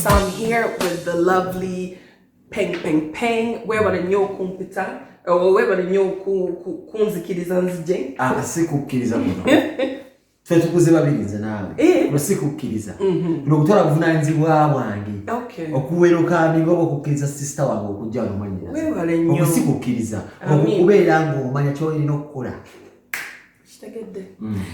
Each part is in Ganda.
So I'm here with the lovely Peng Peng Peng. Where were the new kumpita? Or where were the new kunzikiriza nzije? Sikukiriza muno. Twe tukuze babirize nawe. Musikukiriza. Nokutwala kuvunanzibwa bwange. Okay. Okuweruka mingobo kukiriza sister wange okujja nomanyira. Where were the new? Musikukiriza. Okubeera ngo omanya kyo olina okukola.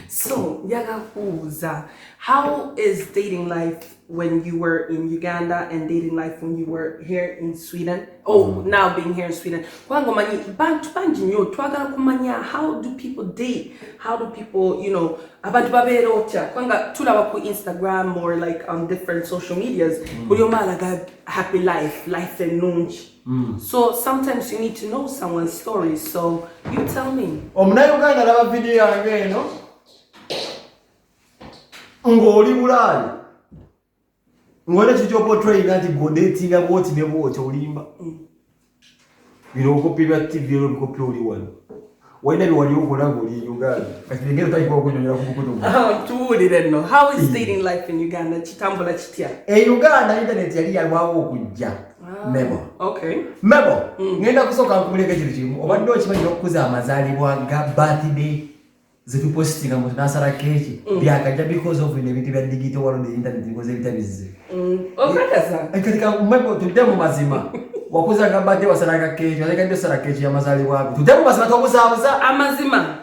So, Yagahuza, how is dating life when you were in Uganda and dating life when you were here in Sweden? Oh, now being here in Sweden. How do people date? How do people, Instagram or like on different social medias, happy life and nunch. So sometimes you need to know someone's story. So you tell me. Omunayuganda laba video yange eno. Ngoli bulali. Ngone chicho portray ngati go dating about ne bwocho olimba. Biro kopiba TV ro kopi oli wano. Wenda bi wali ukola ngoli Uganda. Kati ngero tayi ko kunyonyera kubukuto. Tuuli renno. How is dating life in Uganda? Chitambula chitia. Uganda internet yali yalwawo okujja. Mebo. Okay. Mebo. Ngenda kusoka nkumuleke kiri kimu. Obadde okimanyi okuza amazalibwa ga birthday. Zitu postinga mu nasara kechi. Byakajja because of ibintu bya digital world internet because ebitabizize. Okakaza. Katika mebo tudemu mazima. Wakuza ga birthday wasaranga kechi. Aleka ndio sara kechi ya mazalibwa. Tudemu mazima tokuzabuza amazima.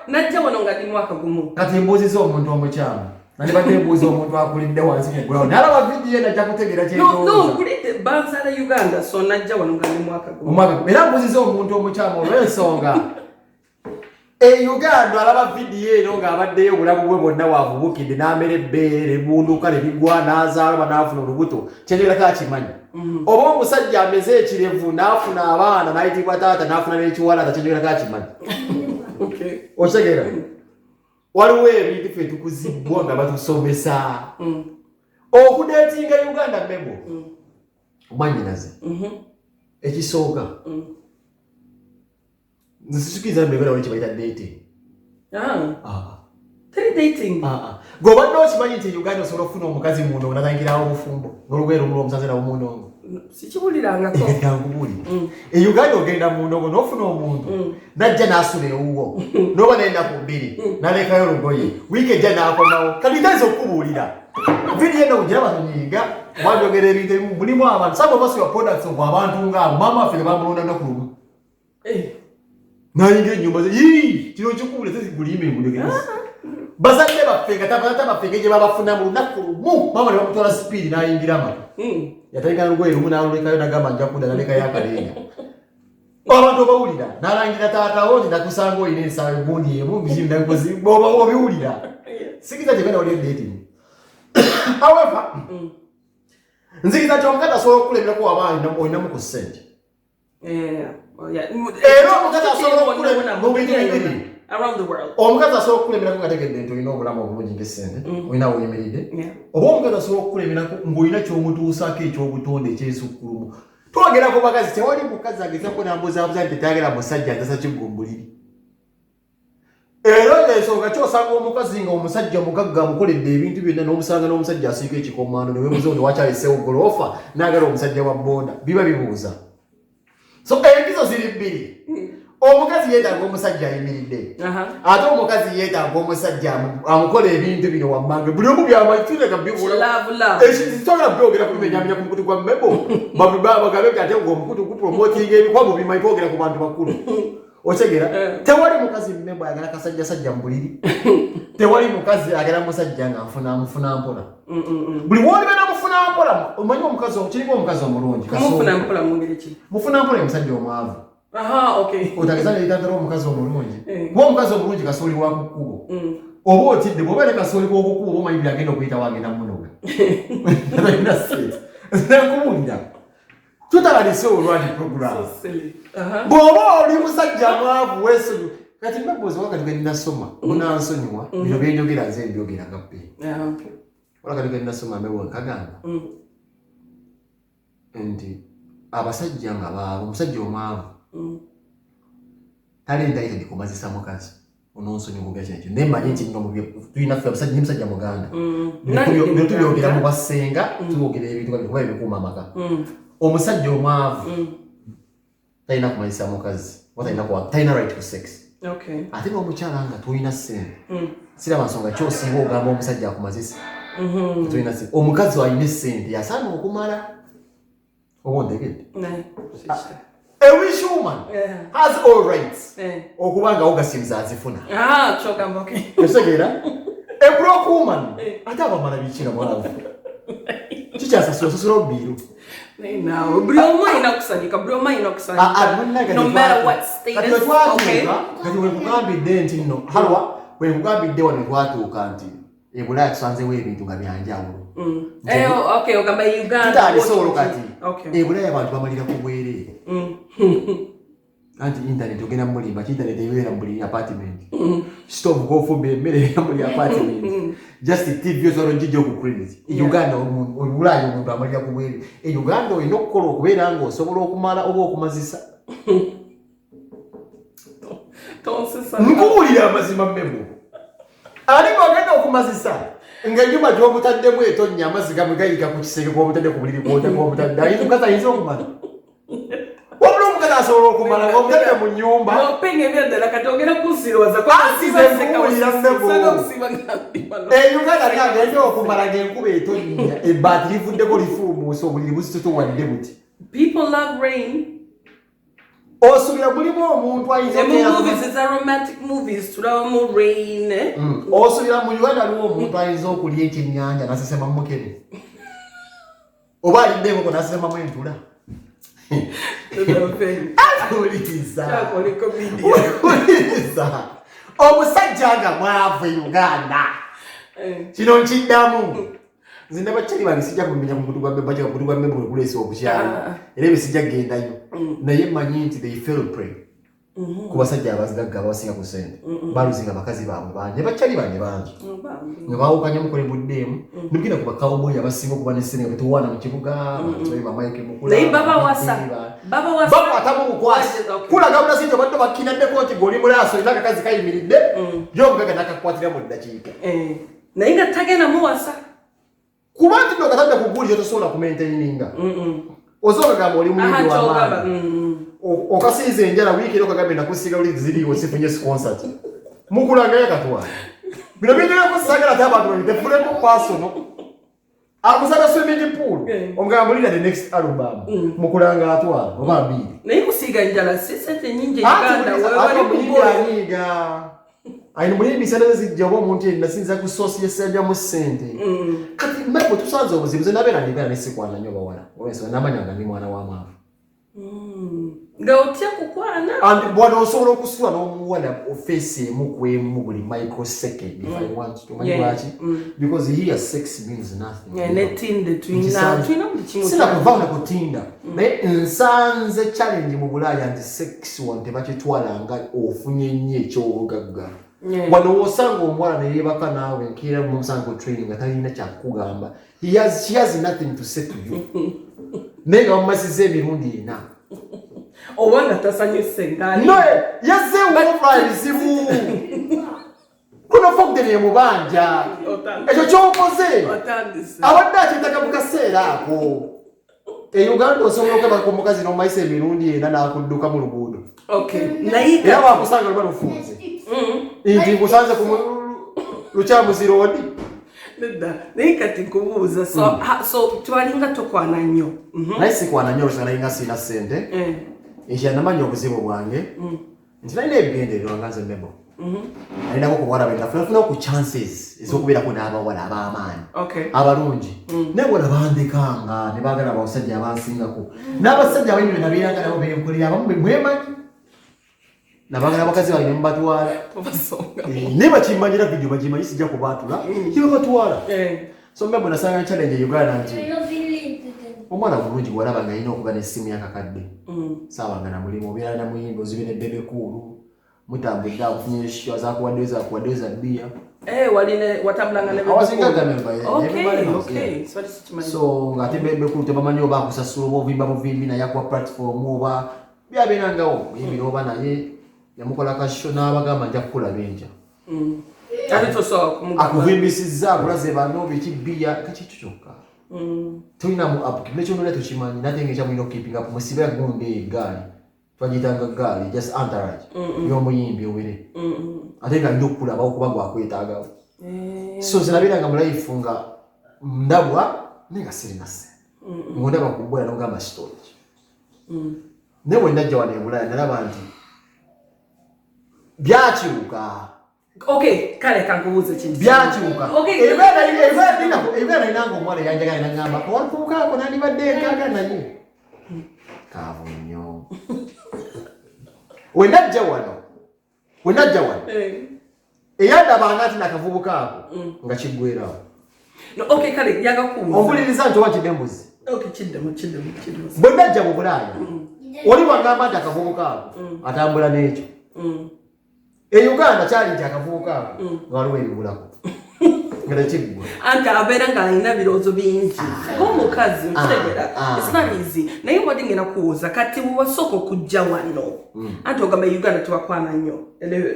Najja wano ngati mwaka gumu. Kati mbuzi zo omuntu omukyama. Nani bate mbuzi omuntu akulidde wansi mu ground. Nalaba video ena jakutegera kyeto. No, kulite bansala Uganda so najja wano ngati mwaka gumu. Omwaka. Era mbuzi zo omuntu omukyama olw'ensonga. Uganda alaba video eno ng'abaddeyo obulamu bwe bwonna bwavubukidde n'amera ebbeere bunduka ne bigwa n'azaala n'afuna olubuto kyenjogera kakimanyi oba omusajja ameze ekirevu n'afuna abaana n'ayitibwa taata n'afuna n'ekiwalaata kyenjogera kakimanyi okitegeera waliwo ebintu ffe tukuzibwa nga batusomesa okudeetinga Uganda mmebo omwanyinaze ekisooka Nzisukiriza mbebera wali kibayita dating. Dating. Goba no kimanyi nti Uganda osobola okufuna omukazi muno onatangirawo obufumbo n'olubeera omulwa omusaze nawo muno. Sikibuulirangako. Kankubuuli. Uganda ogenda muno n'ofuna omuntu najja n'asula ewuwo n'oba n'ennaku bbiri n'alekayo olugoye wiiki ejja n'akomawo kati nteesa okukubuulira. Vidiyo eno ojja batunyiiga wabyogera ebintu ebimu mulimu abantu some of us your products of abantu ng'abo maama waffe ne bamulonda nnaku lumu. Nayingira ennyumba ze kino kikubule tezigulimbe ngulekezi bazadde baffe nga tabata baffe gye babafuna mu lunaku lumu maama ne bamutwala sipiidi n'ayingira maka yatayika n'olugoye lumu n'alulekayo n'agamba nja kudda n'alekayo akalenga abantu obawulira n'alangira taatawo nti nakusanga olina ensaawa egundi emu bizimi nabikozi obiwulira sikiza gyegenda wali dating however nzikiza kyomukati asobola okukulemerako waba olinamu ku ssente around the world. Omukazi asobola okukulemerako nga tegedde nti olina obulamu obulungi ng'essente olina weyimiridde oba omukazi asobola okukulemerako ng'olina ky'omutuusaako ekyobutonde ekyesukkulumu twogerako bakazi tewali mukazi agezako n'ambuzaabuza nti tayagala musajja atasa kigumbuliri era ng'ensonga kyosanga omukazi nga omusajja mugagga amukoledde ebintu byonna n'omusanga n'omusajja asiika ekikommando ne weebuuza nti wakyaliseewo goloofa n'agala omusajja wa bonda biba bibuuza so enkizo ziri bbiri omukazi yeetaaga omusajja ayimiridde ate omukazi yeetaaga omusajja amukola ebintu bino wammanga buli omu byamaitireka bibula ekitogera byogera kubimenyamenya ku mukutu gwa mmebo bagabe nti ate ng'omukutu gupromotinga ebikwamu bimanyi twogera ku bantu bakulu otegera tewali mukazi mmebo ayagala kasajjasajja mu buliri tewali mukazi ayagala musajja nga amufuna mpola buli wolibe namufuna mpola omanyi omukazi kiriko omukazi omulungi mufuna mpola omusajja omwavu otageza neitandala omukazi omulungi kuba omukazi omulungi kasooli wa kukubo oba otidde bwoba ne kasooli kwokukubo oba omanyi byagenda okuyita wagenda munoga atalina sente nakubuulira tutabalise olwali program bw'oba oli musajja mwavu weesonyu kati mbebozi wakati geninasoma munansonyiwa bino byenjogera nze mbyogera gappe wakati geninasoma mbewo nkagamba nti abasajja nga baabo omusajja omwavu talenda ite ndikumazisa mukazi ononsonyi okugera kino nemanye nti nno tulina ffe abasajja n'emusajja muganda bino tubyogera mu basenga tuwogera ebintu kuba ebikuuma amaka omusajja omwavu talina kumanyisa mukazi talina right to sex ate n'omukyala nga tulina ssente siraba nsonga kyosiiba ogamba omusajja akumazisa tulina ssente omukazi alina essente yasaana okumala oba ontegedde a rich woman has all rights okuba nga ogasiriza azifuna otegeera a broke woman ate abamala bikira mwavu kikyasasula osasula obubiiru buli omu alina kusanyuka no matter what status kati wekugambidde nti nno halwa wekugambidde wano twatuuka nti ebulaya tusanzewo ebintu nga byanjawulo tutandisolo kati ebulaya abantu bamalira ku bwereere anti internet ogenda mulimba ki internet ebeera mu buli apartment stove gofumba emmere ebeera mu buli apartment just tv osobola njijja oku credit uganda obulaya omuntu amalira ku bwereere uganda olina okukola okubeera nga osobola okumala oba okumazisa nkuwulira amazima mmemu ali ng'ogenda okumazisa ng'enjuma gy'omutaddemu etonnya amazzi gamwe gayiga ku kisenge gw'omutadde ku buliri gw'omutadde ayinza omukazi ayinza okumala wabula omukazi asobola okumala ng'omutadde mu nnyumba uganda lyagenda okumala ng'enkuba etonnya ebbaati livuddeko lifuumuusa obuliri busitutuwadde buti osubira mulimu omuntu osubira mu uganda aliwo omuntu ayinza okulya ekyennyanja nasesema mukene oba alidde enkoko nasesemamu entula uliriza omusajja nga mwavu uganda kino nkiddamu nze nabakyali bange sijja kumenya mukutu gwa mmembe bweguleesa obukyalo era ebisijja kugendayo naye mmanyi nti they feel prey ku basajja abazigagga ababasinga ku ssente baluzinga bakazi baabwe bangi bakyali bange bangi nga baawukanya mukole buddeemu nogenda ku bakawuboyi abasinga okuba n'essente nga tetuwaana mu kibuga bamaike mukulbakwatamu bukwasi kulaga bunasinti obadde bakkinaddeko nti goli mulaaso olina akakazi kayimiridde yomugaga nakakukwatira mu ddakiika naye nga tagenda muwasa kuba nti ndo katadde kuguulira tosobola kumaintaininga osobola gamba oli muyimbi w'amaanyi okasiiza enjala wiiki era okagambe nakusiga oli ziriwo sifunye sponsor mukulangayo katwala bino bingerako sagala ate abantu babitefulemu pasono akusaba swimming pool omugamba mulira the next album mukulanga atwala oba mbiri naye kusiiga enjala si sente nyingi Uganda anyiga ayino mulimi sente zijja oba omuntu yenna sinza ku source yesajjamu ssente kati mmepo tusanze obuzibu ze nabeera nibeera nesikwana nnyo bawala olwensonga namanya nga ndi mwana w'amaavu nga otya kukwana and bwana osobola okusula n'omuwala ofeesi emu ku emu buli microsecond if I want to manyi lwaki because here sex means nothing netinde tulina buli kimu sina kuvaana kutinda naye nsanze challenge mu bulaaya nti sex wante bakitwala nga ofunye nnyo ekyobugagga wano wosanga omuwala neyeebaka naawe nkiira mumusanga training nga talina kyakugamba she has nothing to say to you naye nga bamumasiza emirundi ena oba nga tasanyuse ngali yazzeewofa ebizibu kuno fogdeni emubanja ekyo kyokoze abadde akyetaka mu kaseera ako uganda osobola okebaka omukazi n'omumayisa emirundi ena n'akudduka mu luguudo era bakusanga luba lufunze nti nkusanze ku lukyamuzi roodi naye kati nkubuuza so twalinga tokwana nnyo naye sikwana nnyo olusa naye nga sirina ssente ekyanamanya obuzibu bwange nti nalina ebigendererwa nga nze mmebo nalinako ku bawala benafuna ku chances ez'okubeerako n'abawala ab'amaanyi abalungi naye wala bandekanga ne baagala abasajja abansingako n'abasajja abainyi be nabeeranga nabo benkolera abamu be mwemanyi nabaagala abakazi bange ne mubatwala naye bakimanyira vidiyo bagimanyi sijja kubaatula kibabatwala so mmebo nasanga challenge e Uganda nti omwana bulungi bwalaba nga alina okuba n'essimu yakakadde saabanga na mulimu obeera na muyimbi ozibe n'eddebe kuulu mutambudde akufunye ekikyo zakuwaddeyo za bbiya awasinga so ng'ate bebe kuulu tebamanyi oba akusasula oba ovimba buvimbi naye akuwa platform oba byabeerangawo muyimbira oba naye yamukola kasho n'abagamba nja kukola benja akuvimbisizza akulaze bano bikibbiya kakikyo kyokka tulina mu app nekyo noleta tukimanyi nate ngekya mulina okkeeping up musibira gundi egaali twagiyitanga gaali just entourage y'omuyimbi owere ate nga nja okukulabawo kuba gwakwetaagawo so zirabiranga mu life nga ndabwa naye nga sirina ssente ngondaba kubbula nogamba storage naye bwe najja wano e Bulaaya nalaba nti byakiruka kale kankubuuze kintu byakiruka ebibeera inanga omuwala eyanjagala nagamba wafuukaako nandibadde ekaaga naye kaavu nnyo wenajja wano eyandabanga nti nakavubuka ako nga kiggwerawo kale yagakubuuza ompuliriza nti oba kidde embuzi kiddemu bwe najja mu Bulaaya oli wagamba nti akavubuka ako atambula n'ekyo e Uganda kyali nti akavubuka ako nga waliwo ebibulako nga tekiggwa anti abeera ng'alina birowoozo bingi ng'omukazi nkitegera it's not easy naye wadde ngenda kuwuuza kati bwe wasooka okujja wano anti ogamba Uganda tewakwana nnyo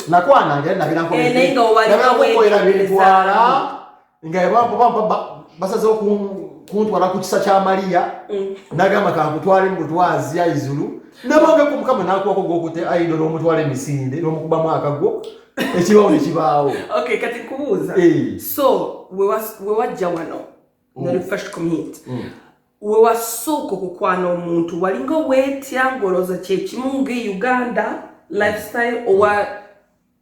nakwana nti nabirakukolera bintwala nga basazeho kuntwala ku kisa kya Mariya nagamba kankutwale mubutwazi aizulu nabongeku Mukama nakuwako gwokute aido n'omutwala emisinde n'omukubamu akagwo ekibaawo nekibaawo kati kubuuza so we wajja wano noli first commute we wasooka okukwana omuntu walinga weetya ng'olowooza kyekimu ng'e-Uganda lifestyle or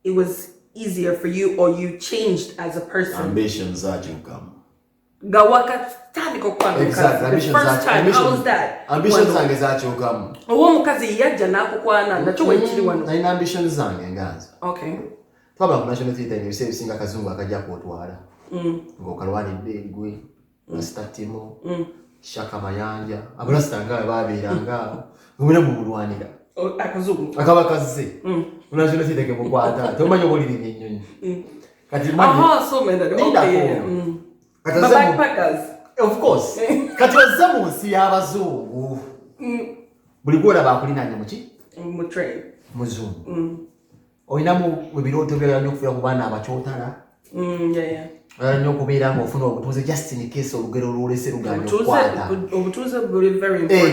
it was easier for you or you changed as a person ambitions zakyukamu nga wakatandika okukwana omukazi the first time how was that ambitions zange zakyukamu oba omukazi yajja n'akukwana nakyo weekiri wano nalina ambitions zange nganza twabula ku national theatre ebisa ebisinga akazungu akajja kwotwala ng'okalwanidde egwe rasitatimu Shaka Mayanja abalasita ngaawe babeeranga awo ngumira mumulwanira akaba kazze ku national theatre kemukwata tomanyi oba olirina ennyonyi kati of course kati ozze mu nsi y'abazungu buli gwolaba akulinanya muki muzungu olinamu ebirooto byolanya okufuira ku baana abakyotala olanya okubeera ngaofuna obutuuze just in case olugero lwolese luganya okukwata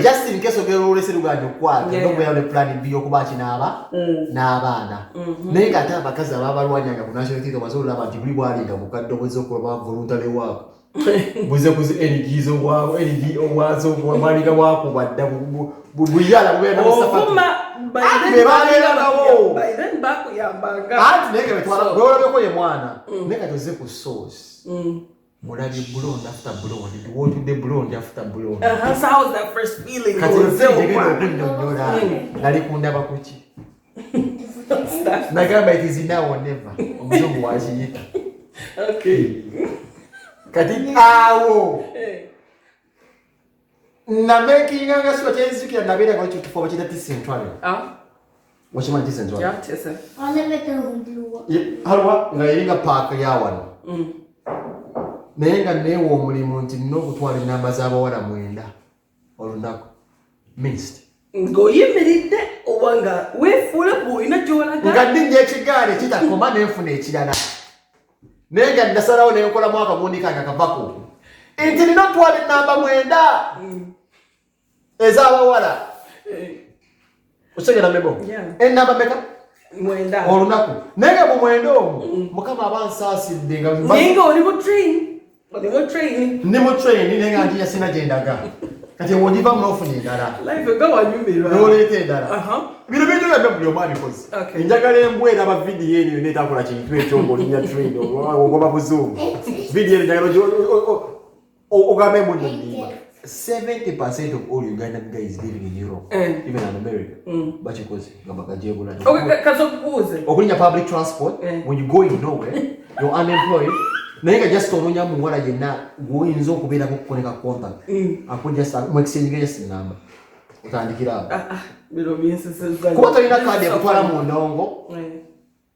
just in case olugero lwolese luganya okukwata nokubeera ne plan B okuba kinaaba n'abaana naye ng'ate abakazi ababalwanyanga ku national theatre omaze olaba nti buli bwalinga mukadde obweze okuba voluntary work buze kuzi NGs obwazo bwalinga bwakubadda buyala bubeera namusapatu bebabeeragawo anti naye gewolabeko ye mwana naye nga toze ku source mulabye blonde after blonde wotudde blonde after blonde kati otegenda okunnyonnyola nali kundaba kuki nagamba it is now or never omuzungu wakiyita kati awo namekinganga siba kyenzikira nabeeranga ekifo bakiyita tisentwale wakimanyi tisentwale halwa nga yeringa paaka yawano naye nga neewa omulimu nti nina okutwala enamba z'abawala 9 olunaku minst ng'oyimiridde oba nga weefuula bw'olina gy'olaga nga ndinnya ekigaali kitakoma nenfuna ekirala naye nga nasalawo nenkolamu akagundi kange akavako nti nina otwala enamba 9 ez'abawala osegera mebo enamba meka 9 olunaku naye nga mu 9 omwo Mukama abansaasidde nga naye nga oli mu training naye nga ntiya sina gyendaga kati wondivamu n'ofuna endala n'oleeta endala bino bintu byonna buli omu abikoze enjagala embwa eraba vidiyo eno yonna etakola kintu ekyo ng'olinya train ogoba buzungu vidiyo eno njagala ogambe muno ndimba 70% of all Ugandan guys living in Europe, even in America, bakikoze nga bakajebula. Okulinya public transport, when you going nowhere, you're unemployed. Naye nga just ononya muwala yenna goyinza okubeera kukoleka contact. Just exchange just number. Utandikira. Biro byenseseza. Kuba tolina kadi ekutwala mu ndongo.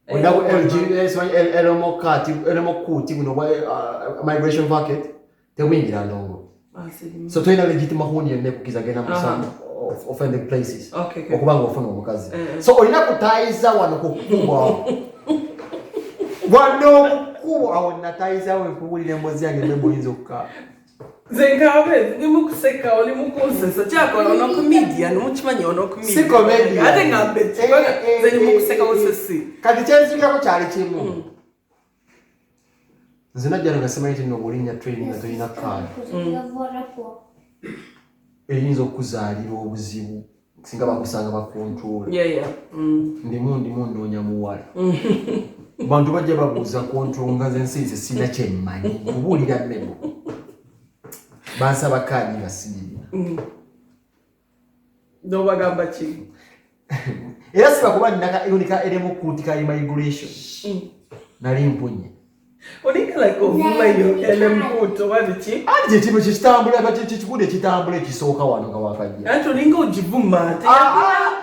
Onawo LGS, LMO kati, LMO kuti buno migration bucket, tewingira ndongo. So tolina legitimate honi yenne kukiza genda musanga offending places. Okay. Okubanga ofuna omukazi. So olina kutayiza wano kukuba. Wano kukuba awo natayiza we kubulira embozi yange Mebo yinza okuka. Zengabe ni mukuseka oli mukusesa chako ono comedian muchimanyi ono comedian. Si comedian. Ate ngambe chikoga zeni mukuseka osesi. Kati chenzinga ko kyali kimu. Nzina jana ngasema iti no bulinya training ato ina kana. Eyinza okuzaalira obuzibu singa bakusanga ba control. Yeah. Ndimu ndoonya muwala. Bantu bajja babuuza control ngaze nsiise sina kyemmanyi kubuulira Mebo. Bansaba kaadi nga sirina. Nobagamba ki? Era siba kuba nnaka eyonika eremu kuutika immigration. Nali mpunye. Olikala ko vumayo elemputo wabiki? Ati kitibo kitambula bati kikude kitambula ekisooka wano nga wakajja. Anti olinga ojivuma ate.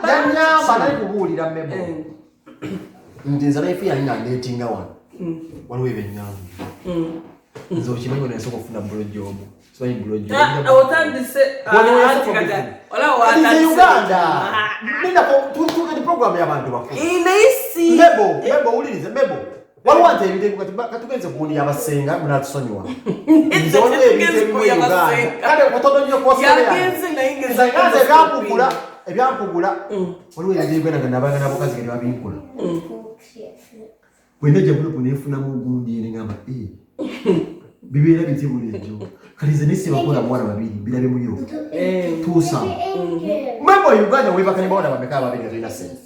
Yanyamba nali kubuulira Mebo. Nti nzala ife yali nandeetinga wano. Waliwo ebyennyanja. Nze okimanyi wano yasooka okufuna bulojobu. Simanyi bulojobu. Otandise ola watandise Uganda. Nina tutuke program y'abantu bakulu. Inaisi. Mebo ulirize Mebo. Waliwo ate ebintu katugenze kuwulira abasenga munatusonyiwa. Nze waliwo ebintu mu Uganda. Kale otono nnyo kwosera. Yagenze nainge Zangaze ebyampugula. Waliwo ebintu ebigenda nabanga n'abokazi gye babinkula. Bwe najja bulupu neefunamu ogundi ngamba bibeera biti bulijjo. Kale nze nesibakola mwana babiri birabe mu Europe. Tuusa. Mebo Uganda webakane bawona bameka babiri nga tulina ssente.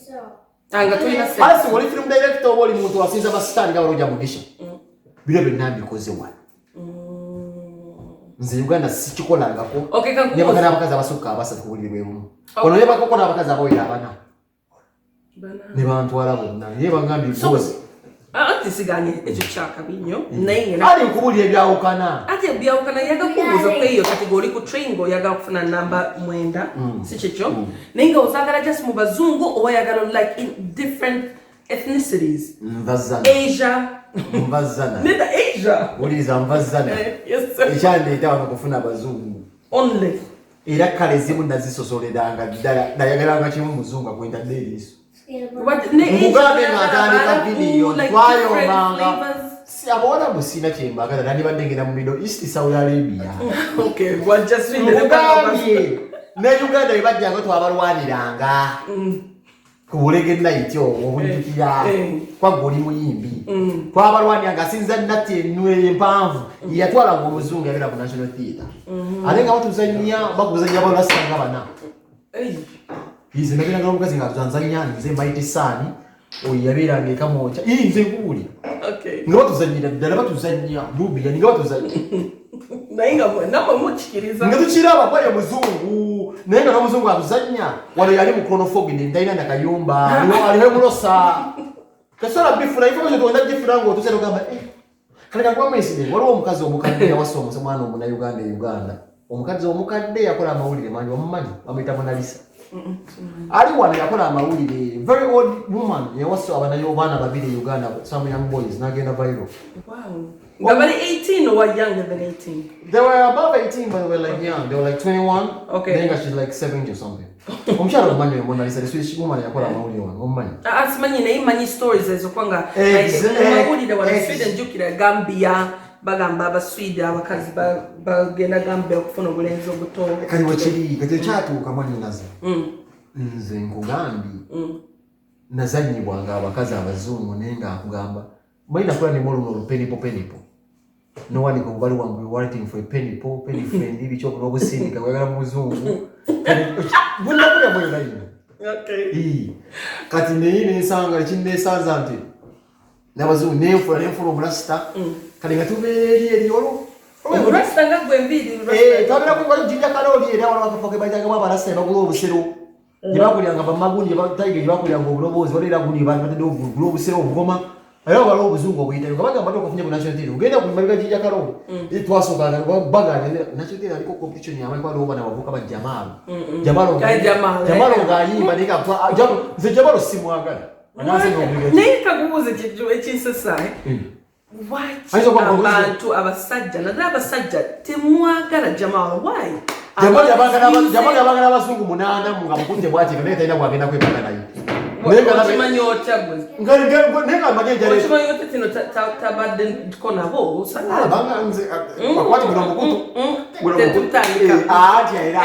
Anga tulina ssente. Asi wali film director oba oli muntu asinza basitaani nga balojja mugisha. Biro byonna mbikoze wano. Nze Uganda sikikolangako. Okay, ne bakana abakazi abasukka abasatu kubulira bwebumu. Ono ne bakokona abakazi abawera abana. Ne bantwala bonna. Ye bangambye bozi. Ati siganye ekyo kyakabinyo naye ali nkubulira ebyawukana. Ati ebyawukana yagakubuuza ku eyo kategori ku triangle yagala kufuna namba 9 si kyekyo naye nga ozagala just mu bazungu oba yagala like in different ethnicities. Asia. Mbazana. Neda Asia. Uliza mbazana. Yes sir. Ekyandeta wano kufuna abazungu. Only. Era kale ezimu nazisosoleranga ddala nayagalanga kimu muzungu akwenda deriso. Mugabe natandika video twayombanga si abona busina kyembagala nani badengera mu Middle East Saudi Arabia. Okay, well just read the Mugabe ne Uganda ibajjanga twabalwaniranga kubulega night obujjukira kwa goli muyimbi twabalwaniranga sinza nati enwe empanvu yatwala ngo muzungu yagera ku National Theatre alenga watu zanya bakuzanya balasanga bana izi nabira nga omukazi nga Tanzania nze mbaite sani oyabira ngeka mocha nze nkubuli nga batuzanyira ddala batuzanya Libya nga batuzanya naye nga nabo mukikiriza nga tukiraba kwaye muzungu naye nga n'omuzungu atuzanya wano yali mu chronophobe ndayina nakayumba aliwe mulosa kasola bifuna ifo tuonda gifuna ngo tusero gamba kale kakwa mweside waliwo omukazi omukadde yawasoma omwana omuna Uganda omukazi omukadde yakola amawulire manyi omumanyi bamuyita Monalisa ali wano yakola amawulire very old woman yawasa abanayo baana babiri Uganda some young boys nagenda viral. Wow. Were they 18 or younger than 18? They were above 18 but they were like young. They were like 21. Okay. Then she's like 70 or something. Omukyala omumanyi Mona Lisa the Swedish woman yakola amawulire wano omumanyi. Asimanyi naye manyi stories ezokwanga amawulire wano Sweden jukira Gambia bagamba abaswidi abakazi bagenda Gambia okufuna obulenzi obuto. Kali wakiri kati kyatuuka manyi nazo. Nze nkugambi nazanyibwanga abakazi abazungu nenga akugamba mayina kula ne molu penipo no one ko bali wangu waiting for a penny friend ibi choko no busini kagala muzungu bunda kule moyo nayo. Okay. Kati ne nsanga kinde sanza nti n'abazungu nefura omulasta kale ngatuberi eri olo omulasta ngagwe mbiri tabira ko jinja kaloli era wala bakapoke bajanga babalasta bagulo obusero jibakulyanga bamagundi bataige jibakulyanga obulobozi balira gundi batade obugulo obusero obugoma ayo wala obuzungu obuyitayo kabaga mbato kufunye ku National Theatre ugenda ku maliga jinja kaloli itwasoka baga National Theatre aliko competition ya mali kwa loba na bavuka ba Jamalo ngayimba nika Jamalo simwagala Nika kubuze ekinsesa abantu abasajja nadala abasajja temwagala Jamal why Jamani abanga n'abazungu 8 nga mukutte bwati nga neta ina bwagenda kwepanga naye. Okimanyi otya Nenga amanye jale. Okimanyi otya kino tabadde tuko nabo osanga. Abanga nze akwati guno mukutu. Tetutandika. Ati era.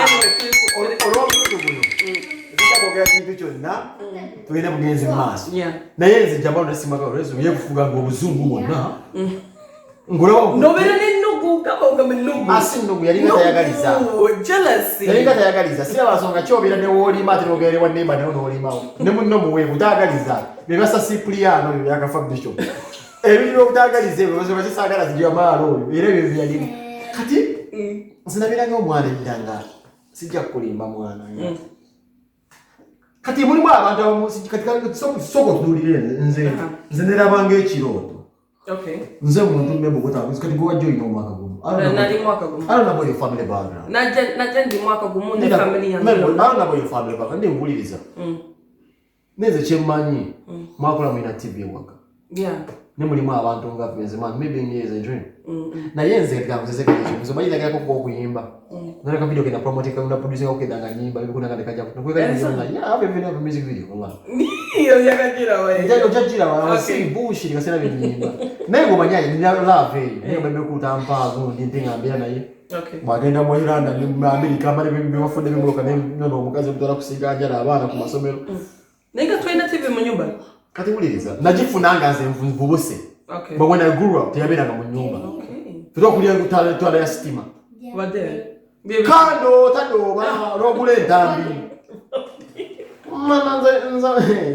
Olw'omuntu guno. Ekijja kwogera kintu kyonna tulina bugenzi mu maaso. Naye nze jamani nasimaka olwezo ye kufuga ng'obuzungu bwonna. Nobera n'ennugu kaboga mennugu. Asinnugu yali tayagaliza. Jealousy. Yali tayagaliza. Sira basonga kyobira ne woolima ate n'ogerewa nemba ne n'olimawo. Ne munno muwe butagaliza. Bebasa Cipriano byo yakafa Bishop. Ebiri obutagaliza ebyo bazo bakisagala zijja maalo oyo. Era ebyo byali. Kati zinabira ng'omwana ebiranga. Sijja kulimba mwana. Kati mulimu abantu abamu kati soko tudulire nze nerabanga ekirooto. Okay. Nze muntu mmembo kutabuzi kati gwa join omwaka gumu. Nali mwaka gumu. I don't know about your family background. Naje ndi mwaka gumu ne family yangu. I don't know about your family background. Ndi nguliriza. Neze chemanyi mwakula mwina TV waka. Yeah. Ne mulimu abantu nga penze man maybe ngeze dream. Na yenze katika mzeze kile cyo. Maji ndakaya ko kuyimba. Nana ka video kena promote ka una producer ko kedanga nyimba bibi kuna ngade kaja. Nakweka ni yona. Yeah, have a music video online. Iyo yakajira wewe. Ndio jajira wa si bullshit kasema binyimba. Nego manyaye ni love. Nego bebe kutampa ngo ndinga ambia naye. Okay. Bagenda mu Iranda ni America mali bibi wafunde bimuloka ne nono mukazi mutara kusigaja na abana ku masomero. Nega twina TV mu nyumba. Kati uliriza. Najifunanga nze mvubuse. Okay. But when I grew up, tiyabera nga mu nyumba. Okay. Tutokulya twala ya stima. Wade. Kando tadoba rogule dambi. Mama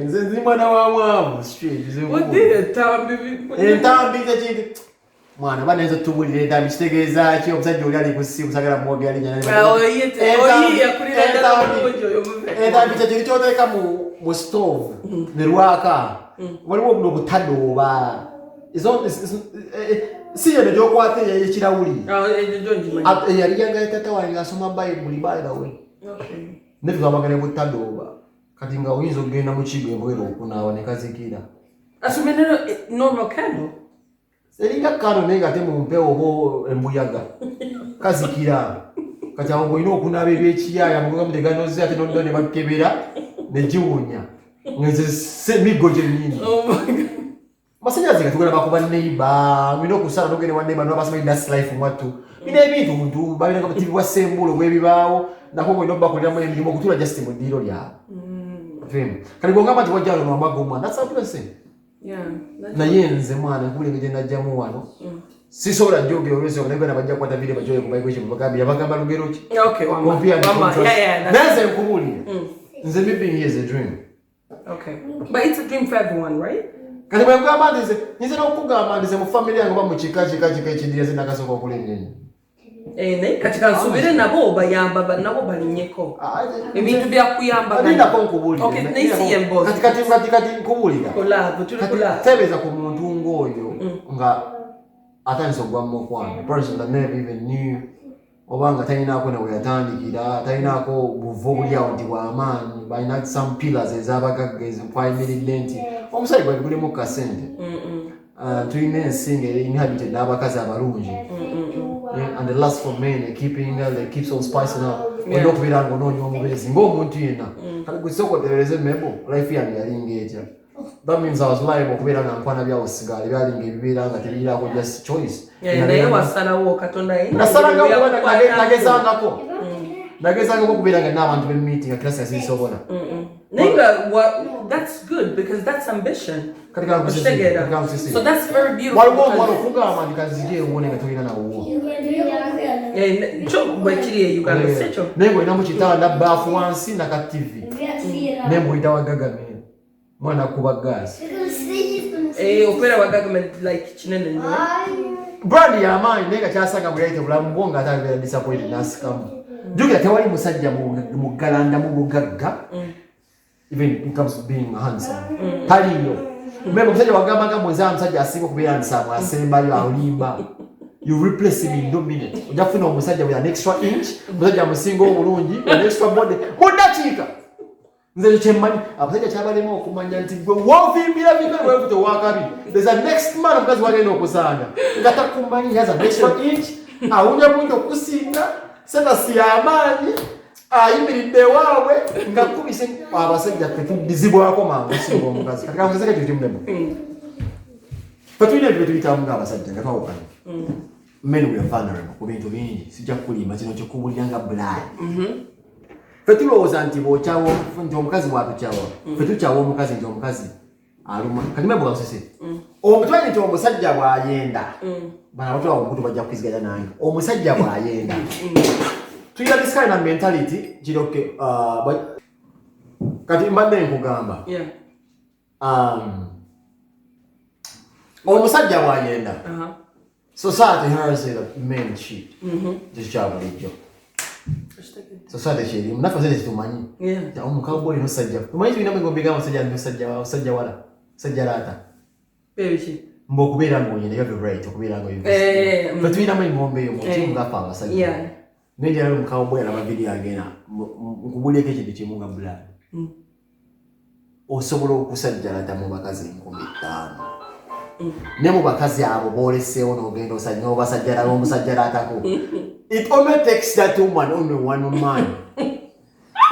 nze mwana wa mwamu straight ze. Wade tambi. Entambi zekindi. Mwana baneze tubulire dambi kitegeeza ki omusajja oli ali kusi kusagala mwoge ali nyana. Oyi yakulira ddala ojo yo muve. Entambi zekindi kyoteka mu stove ne lwaka. Waliwo buno butadoba. Si yene jokwate ye kirawuli. Yali yanga tata wange asoma Bible by the way. Okay. Netu zamagane butadoba. Kati nga oyinza okugenda mu kigo ebwero okunaaba ne kazikira. Asumenero normal candle. Eringa kano nenga te mu mpewo bo embuyaga. Kazikira. Kati awo oyina okunaaba ebyekiyaya mugoga muteganoze ate n'ondo ne bakebera ne giwunya. Ngeze semigo gyennyini. Oh my God. Masanyazi katugala bakuba neighbor, mino kusala nogene wa neighbor no basema that's life mwatu. Ine ebintu muntu babina ka TV wa sembulo bwebibaawo nako ngo ndomba kulira mu emirimu kutula just mu diro lya. Fem. Kali gonga mati wajalo no amago mwana. That's how people say. Yeah. Na yenze mwana kule ngenda jamu wano. Sisobola joge olwese okulengana bajja kwata video bajoye ku Bible bagambira bagamba lugero ki. Okay, mama. Yeah. Nze nkubulira. Nze maybe is a dream. Okay. But it's a dream for everyone, right? Kati bwe kugamba nze n'okugamba nze mu family yange ba mu kika ekidira zina kasoko okulenyenye. Ne katika nsubire nabo bayamba nabo balinyeko. Ebintu bya kuyamba bali. Nako nkubulira. Okay, nisi yembozi. Kati nkubulira. Collab, collab. Tebeza ku muntu ngoyo nga atanso gwa mu kwana. Person that never even knew. Obanga tainako na weyatandikira, tainako buvo bulyawo nti bw'amaanyi, balina some pillars ez'abagagga ez'empayimiridde omusajja gwe guli mu kasente. Tulina ensinga inhabited n'abakazi abalungi. And the lust for men, keeps on spicing up. Olina okubeera ng'onoonya omubeezi ng'omuntu yenna. Kati gwe sookoterereze mebo, life yange yalinga etya. That means I was liable okubeera nga nkwana byawo sigala byalinga ebibeera nga tebiriirako just choice. Naye wasalawo Katonda yenna. Nagezangako okubeera nga n'abantu b'emmeeting nga kirasi yasinsobola. That's good because that's ambition. So that's very beautiful. Waliwo omwana okugamba nti kazigi ewone nga tolina nawuwo. Bwe kiri e Uganda sekyo. Naye ng'olinamu kitanda baafu wansi naka TV. Naye mbuyita wa Gagamene. Mwana kuba gaasi. Opera wa Gagamene like kinene nnyo. Brand y'amaanyi naye nga kyasanga bweyayite bulamu bwo nga atabeera disappointed n'asikamu. Jukira tewali musajja mu galanda mu bugagga. Even in terms of being handsome. Taliyo. Remember musajja wagambanga mweza musajja asinga okubeera handsome asembayo alimba. You replace him in 2 minutes. Ojja kufuna omusajja with an extra inch, musajja amusinga obulungi, an extra body. Mudakiika. Nze kyemmanyi abasajja kyabalema okumanya nti gwe wovimbira bimbe bwebute wakabi. There's a next man omukazi wagenda okusanga. Nga takumanyi has an extra inch. Awunya mwingi okusinga. sena siyamani ayimiridde waabwe nga kubise abasajja tetudizibwako mangu singo omukazi kati kamuseke tutimulemu patulina ebituyitamu ng'abasajja nga twawukana men we are vulnerable ku bintu bingi sijja kukulimba kino kyokubulira nga blood fe tulowooza nti bwokyawa nti omukazi bwatukyawa fe tukyawa omukazi nti omukazi aluma kati mebwa musese omutumanyi nti omusajja bw'ayenda bana batula omukutu bajja kukiziganya nange omusajja bw'ayenda tuyina this kind of mentality kiroke kati mbadde nkugamba omusajja bw'ayenda society has that men cheat tekikyabulijjo society kyerimu naffe zene kitumanyi omukawboy nosajja tumanyi tulina mwegombega omusajja wala sajja laata mba okubeera ngaoyenda you have the right okubeera nga tulinamu engombe eyo mukimugafa abasajja nenjala omukawboy alaba video agenda nkubulyeko ekintu kimu nga blood osobola okusajja laata mu bakazi 5,000 ne mu bakazi abo booleseewo n'ogenda osajja obasajja lala omusajja laatako it only takes that woman only one man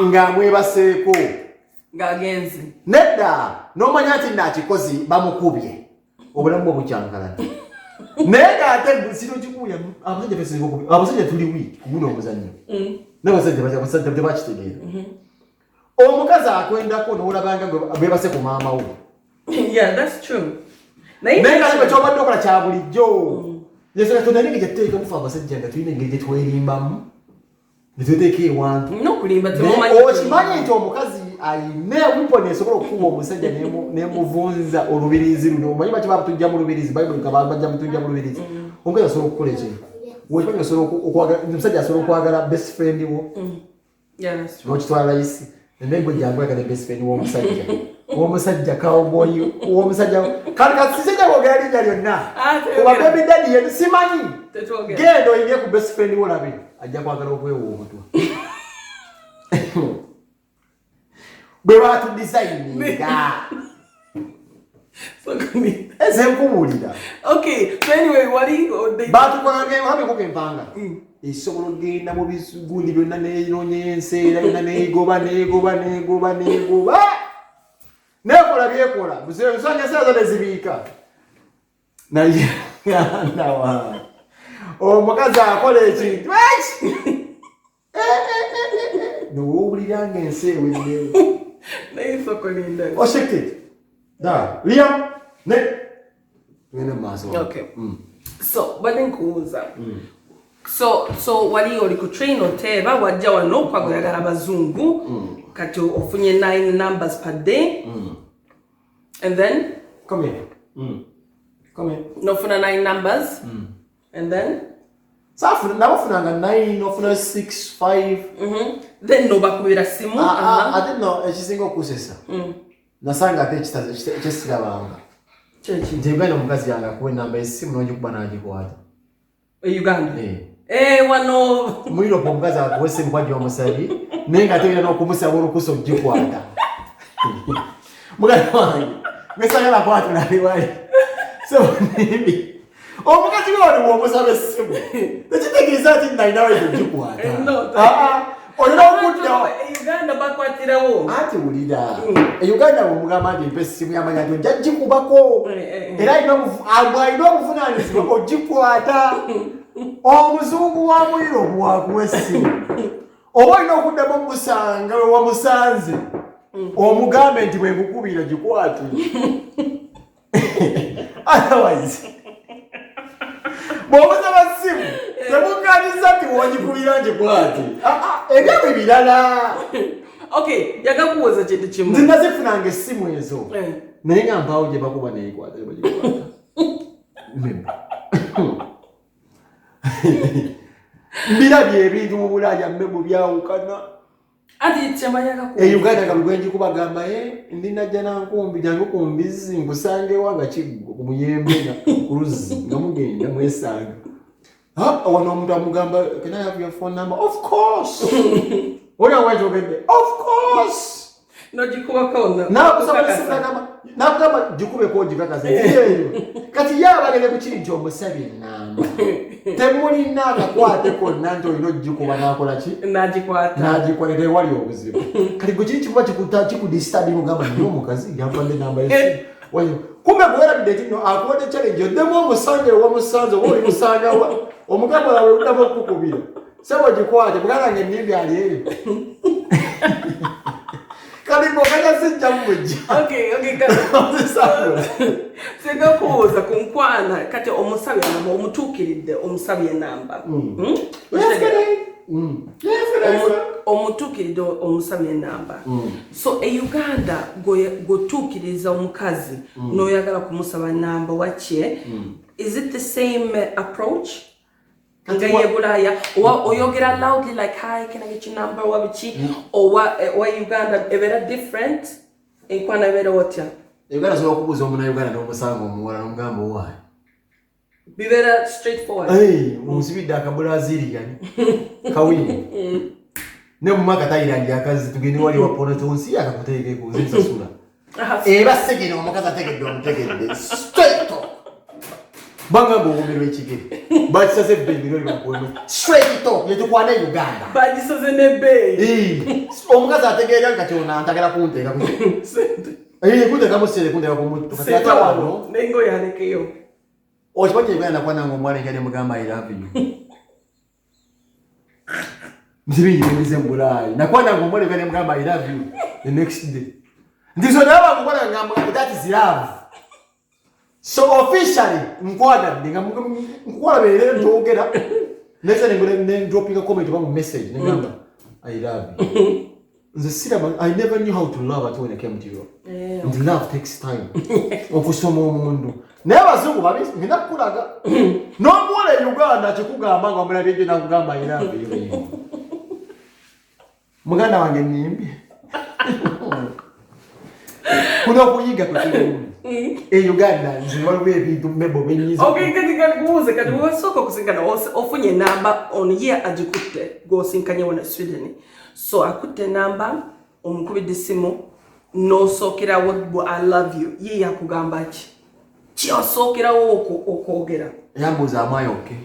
ng'amwebaseeko ng'agenze nedda n'omanya nti nakikozi bamukubye obulamu bwe bukyankalana naye ng'ate sino kikuya abasajja fesinga abasajja tuli wiiki kuguno omuzannyo n'abasajja tebakitegeera omukazi akwendako n'olabanga beebase ku maama wo naye nga kyobadde okola kya bulijjo Tonda nenge gyateeka mufa abasajja nga tulina engeri gye twerimbamu ne tweteeka ewantu okimanyi nti omukazi ayina wiponi esobola okukuba omusajja nemuvunza olubirizi luno omanyi baki babutujja mu lubirizi bayibuli bajja mutujja mu lubirizi omukazi asobola okukola ekintu omusajja asobola okwagala best friend wo n'okitwala layisi nembe jankwagala best friend w'omusajja cowboy w'omusajja kati sisajja kwogera linnya lyonna kuba baby daddy ye simanyi genda oyinge ku best friend wo labe ajja kwagala okwewuutwa bwe batudesigninga ezenkubulira batukwagalahameko kempanga esobola ogenda mu bigundi byonna neeronya enseera yonna neegoba nekola byekola busanya saaza nezibiika naye nawa omukazi akola ekintu nowowuliranga ensi eweddewo oshekete liam ne tugende mu maaso so badde nkubuuza so wali oli ku train oteeba wajja wano okwagala abazungu kati ofunye 9 numbers per day and then come here nofuna 9 numbers and then nabafunanga 9 ofuna 6 5 then nobakubira simu ate no ekisinga okusesa nasanga ate ekisirabanga nti Uganda omukazi yange akuwa enamba esimu nogikuba nagikwata Uganda wano muiropo omukazi akuwa esimu kwajja omusabi naye nga ategeera n'okumusaba olukusa ogikwata muganda wange ngesagala kwatulaliwali so nibi omukazi wali womusaba esimu tekitegeeza nti nalinawe togikwata olina okudda Uganda bakwatirawo ati wulira Uganda bwomugamba nti mpa essimu yamanya nti ojja gikubako era alina obuvunaanyizibwa ogikwata omuzungu wa muliro bwakuwa essimu oba olina okuddamu omusanga we wamusanze omugambe nti bwengukubira gikwate otherwise bw'omusaba ssimu temukkaniza nti wogikubira ngikwate ebyabwe birala yagakuwoza kintu kimu nze nazifunanga essimu ezo naye nga mpaawo gye bakuba neyikwata bagikwata mbirabye ebintu mu Bulaaya mmemu byawukana Uganda kalugwenji kubagamba ndinajja nankumbi jangu kumbizi nkusangewa nga kiggo ku muyembe ku luzzi nga mugenda mwesanga wano omuntu amugamba can I have your phone number of course Oya wajogedde of course Nojikuba kona. Nakugamba jikube ko jikakaze. Yeyo. Kati yabagende ku kintu omusabye namba. Temulina akakwate konna nti olina ojikuba nakola ki? Nagikwatira wali obuzibu. Kati gwe kintu kiba kikudisturb ngamba nyo omukazi yampadde namba yesi. Kumbe bwera bidetino akwate challenge odemo omusanje omusanze oli musanga wa omugabo lawe udaba kukubira. Sebo jikwate bugana ng'ennimbi ali eyo. Kalibo kanya sijja mujja. Okay. Sega kuuza kunkwana kati omusabye namba omutuukiridde omusabye namba. Omutuukiridde omusabye namba. So Uganda gotuukiriza omukazi n'oyagala kumusaba namba wakye. Is it the same approach? Oyogera loudly like, hi, can I get your number? Or Uganda, very different? In Kwana Vera Water. Uganda is always on Uganda, no Sango, or Gambo. Why? Be very straightforward. Hey, Musvida Kabula Zirigan. Kawin. No Makata Yakas to get what your opponent won't see. I can take it with Sasuna. Eva second, or Makata take it, don't take it. Straight talk. Bangabo will chicken. But says a baby, straight talk, you took one Uganda. But this is in a bay. Omgaza take a Katuna, Tagara Punte. I put a Camus to say, then go Yanekio. Or what you went upon a morning and Mugama, I love you. Three years in Bulai. Nakwana Mumori when Mugama, I love you the next day. This is what that is love. So officially, Mkwada, Mkwada, don't get up. Next time, then dropping a comment about a message. I love you. The cinema, I never knew how to love at when I came to Europe. And love takes time. For some more. Never so, but it's not Kulaga. No more than Uganda, Chukuga, among my region of Gamba, I love you. Muganda, I name. Kunakuiga kuchini. Uganda nziwa webi tumebo benyizo. Okay, kati kuuze kati wasoko kusinkana ofunye namba on year ajikute go sinkanya wana Sweden. So akute namba omukubide simu no sokera wagbo I love you. Ye yakugamba ki? Chi osokera okogera. Yambuza amayo okay.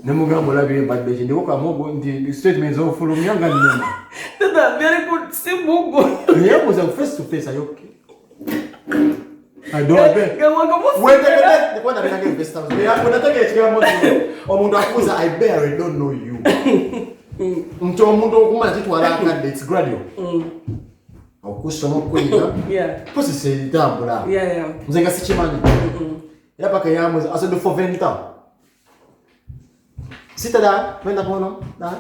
Nemugambo labi badbeje ndiko kamogo ndi statements of from yanga nyama. Tata very good simugo. Yambuza face to face ayoke. I don't bet. Wait the one that I invest. When I take it to omuntu akuza I barely don't know you. Mtu omuntu okumanya titwala it's gradual. Okusoma kwega. Yeah. Process itambula. Yeah. Nzenga sikimanyi. Era paka yamuza aso do foventa. Sita da, wenda kono, da.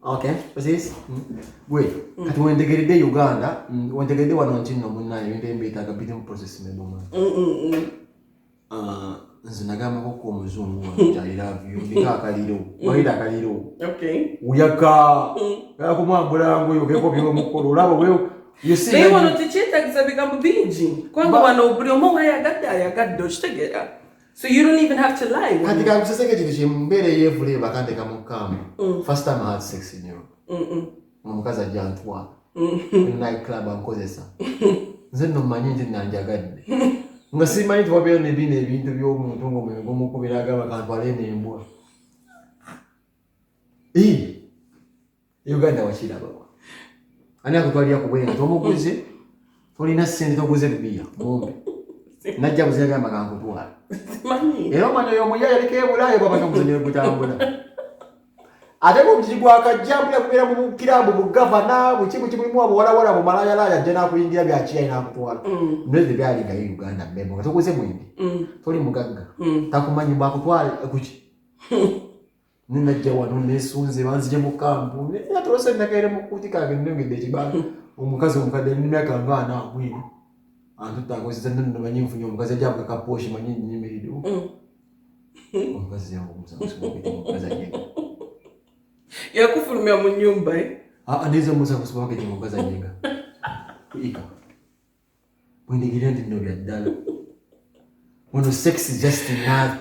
Okay, precies. Wait, kati wendegeride Uganda, wendegeride wanontino munayi, wende mbita ka bidding process medoma. Nzinagama koko omuzungu wa I love you, ndika akaliro, wahida akaliro. Okay. Uyaka, kumwambula ngo yokeko byo mukolo, olaba wewe. You see. They want to teach that exabigambo bingi. Kwanga wano buli omo ayagadde okitegera. So you don't even have to lie. Katika kuseseke chiti chimbere yevule bakande kamukamba. First time I had sex in Europe. Omukazi ajantwa. In night club ankozesa. Nze no manyinji nanjagadde. Nga simanyi twabeera nebino ebintu by'omuntu ng'omukubiraga bakantwale n'embwa. Uganda wakiraba. Ani akutwalira ku bwenga tomuguze tolina ssente toguze bibia mumbe. Najja buzagamba kankutwala. Era omwana oyo omuyaya aliko ebulaaya bwaba tomuzanyira gutambula. Ate bw'omukigwa akajjambula kubeera mu kirabu mu gavana bukimu kimulimu abuwalawala mu malayalaaya ajja n'akuyingira byakiyai n'akutwala. Ndoze byalingayo Uganda mmembo nga toguze mwindi. Toli mugagga. Takumanyi bwakutwala kuki. Ninajja wano nesunze banzije mu kampu. Natolose nakaire mu kuti kange nnengedde ekibanga. Omukazi omukadde n'emyaka nga 40. Antutangoza nno banyinfunye omukazi ajja kaposhi manyi nyimiriro. Omukazi yangu omukazi ajja. Yakufulumya mu nyumba Aneza musa kusoma ke omukazi ajja. Kuika. Wendigira ndi no bya ddala. When sex is just enough.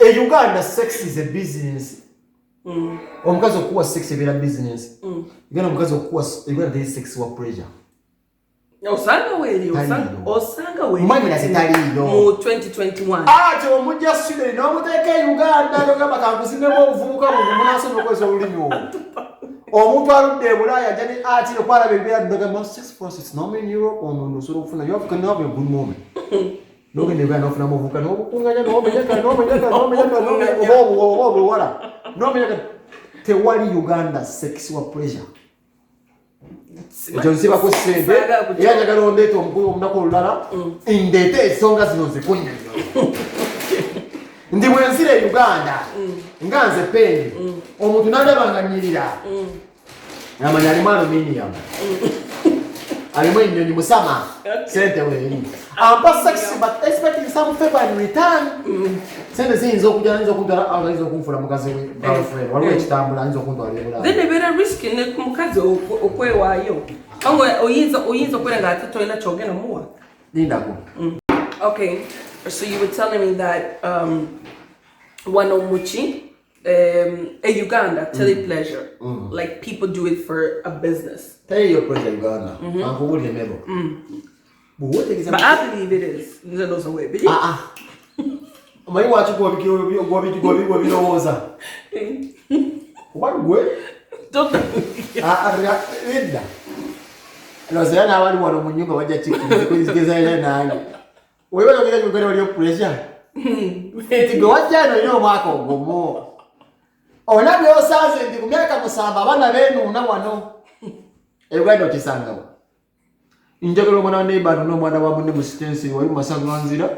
In Uganda, sex is a business. Omukazi okuwa sex ebera business. Igana omukazi okuwa ebera day sex wa pressure. Osanga weli. Mwanyina setaliyo. Mu 2021. Ate omujja Sweden n'omuteeka Uganda n'ogamba kankusinemu obuvubuka mu munasoma okozesa olulimi olwo. Omuntu aludde Bulaaya jani ati okwalaba ebera ndogamba sex process no in Europe omuntu osobola okufuna you can have a good moment. Nogende bwana ofuna muvuka n'obukunganya n'omenyeka wala. N'omenyeka tewali Uganda sex wa pressure. Ekyo nsiba ku ssente era njagala ondeeta omukulu omunaku olulala ndeete ensonga zino zikunya ndi bwensira e Uganda nga nze Pendi omuntu n'andaba nga nnyirira amanya alimu aluminium alimu ennyonyi musama sente weeri ampa sex but expecting some favor in return sente ziyinza okujja ayinza okuntwala ayinza okunfuna mukazi we girlfriend waliwo ekitambula ayinza okuntwala ebulala then ebeera risk ne ku mukazi okwewaayo ango oyinza okwera nga ate tolina kyogenda muwa lindako. Okay, so you were telling me that wano muchi Uganda telepleasure like people do it for a business. Tell your pleasure Uganda. Uncle William Mebo. But I believe it is. There's no way. Mày watch go bilowooza. What gwe? Don't. Linda. Lozera n'abali wano mu nnyumba bajja kikizigeza era nange. Wewe ogera Uganda waliyo pressure. Gwe wajja no ino omwaka ogumu. Ona byosanze ndi ku myaka 7 abaana beenuuna wano. Uganda okisangawo. Njagala omwana neighbor n'omwana wa munne mu sitensi wali mu masanganzira.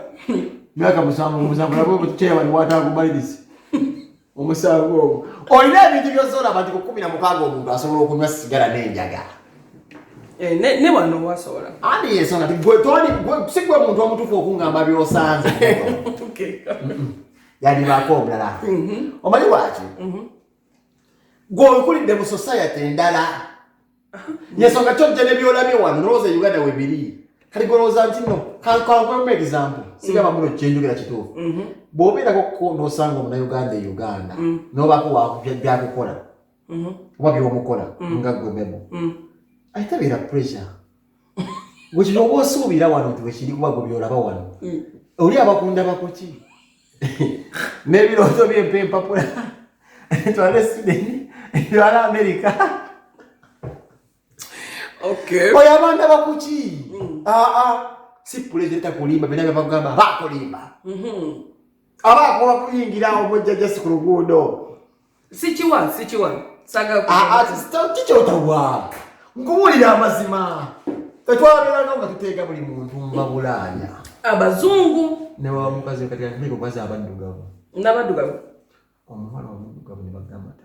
Myaka 7 nabo buteya bali watakubaliriza. Omusango ogwo. Olina ebintu by'ozola abantu 16 omuntu asobola okunywa sigara n'enjaga. Ne wano wasobola. Ani yensonga ti gwe sigwe omuntu omutuufu okungamba by'osanze. Okay. Yali baako omulala. Omanyi lwaki? Gwe okulidde mu society endala. Yensonga kyojja ne byolabye wano n'olowooza Uganda we biri. Kali golowooza nti no kankwemu example sigamba muno kyenjogera kituufu bw'obeerako n'osanga omunauganda e Uganda n'obaako byakukola oba by'omukola nga gwe Mebo ayitabeera pressure gwe kino oba osuubira wano nti wekiri kuba gwe byolaba wano oli abakundabako ki n'ebirooto by'empempapula twale Sweden twala America. Okay. Oya banda bakuchi. Si president akulimba bina bagamba bakulimba. Aba kwa kuyingira omujja just ku luguudo. Sichiwa. Saga ku. Kichota wa. Nkubulira amazima. Tetwabera nga tuteeka buli muntu mba Bulaaya. Abazungu ne wa mukazi kati ndiko kwaza abaddugavu. N'abaddugavu. Omwana omuddugavu ne bagamba ta.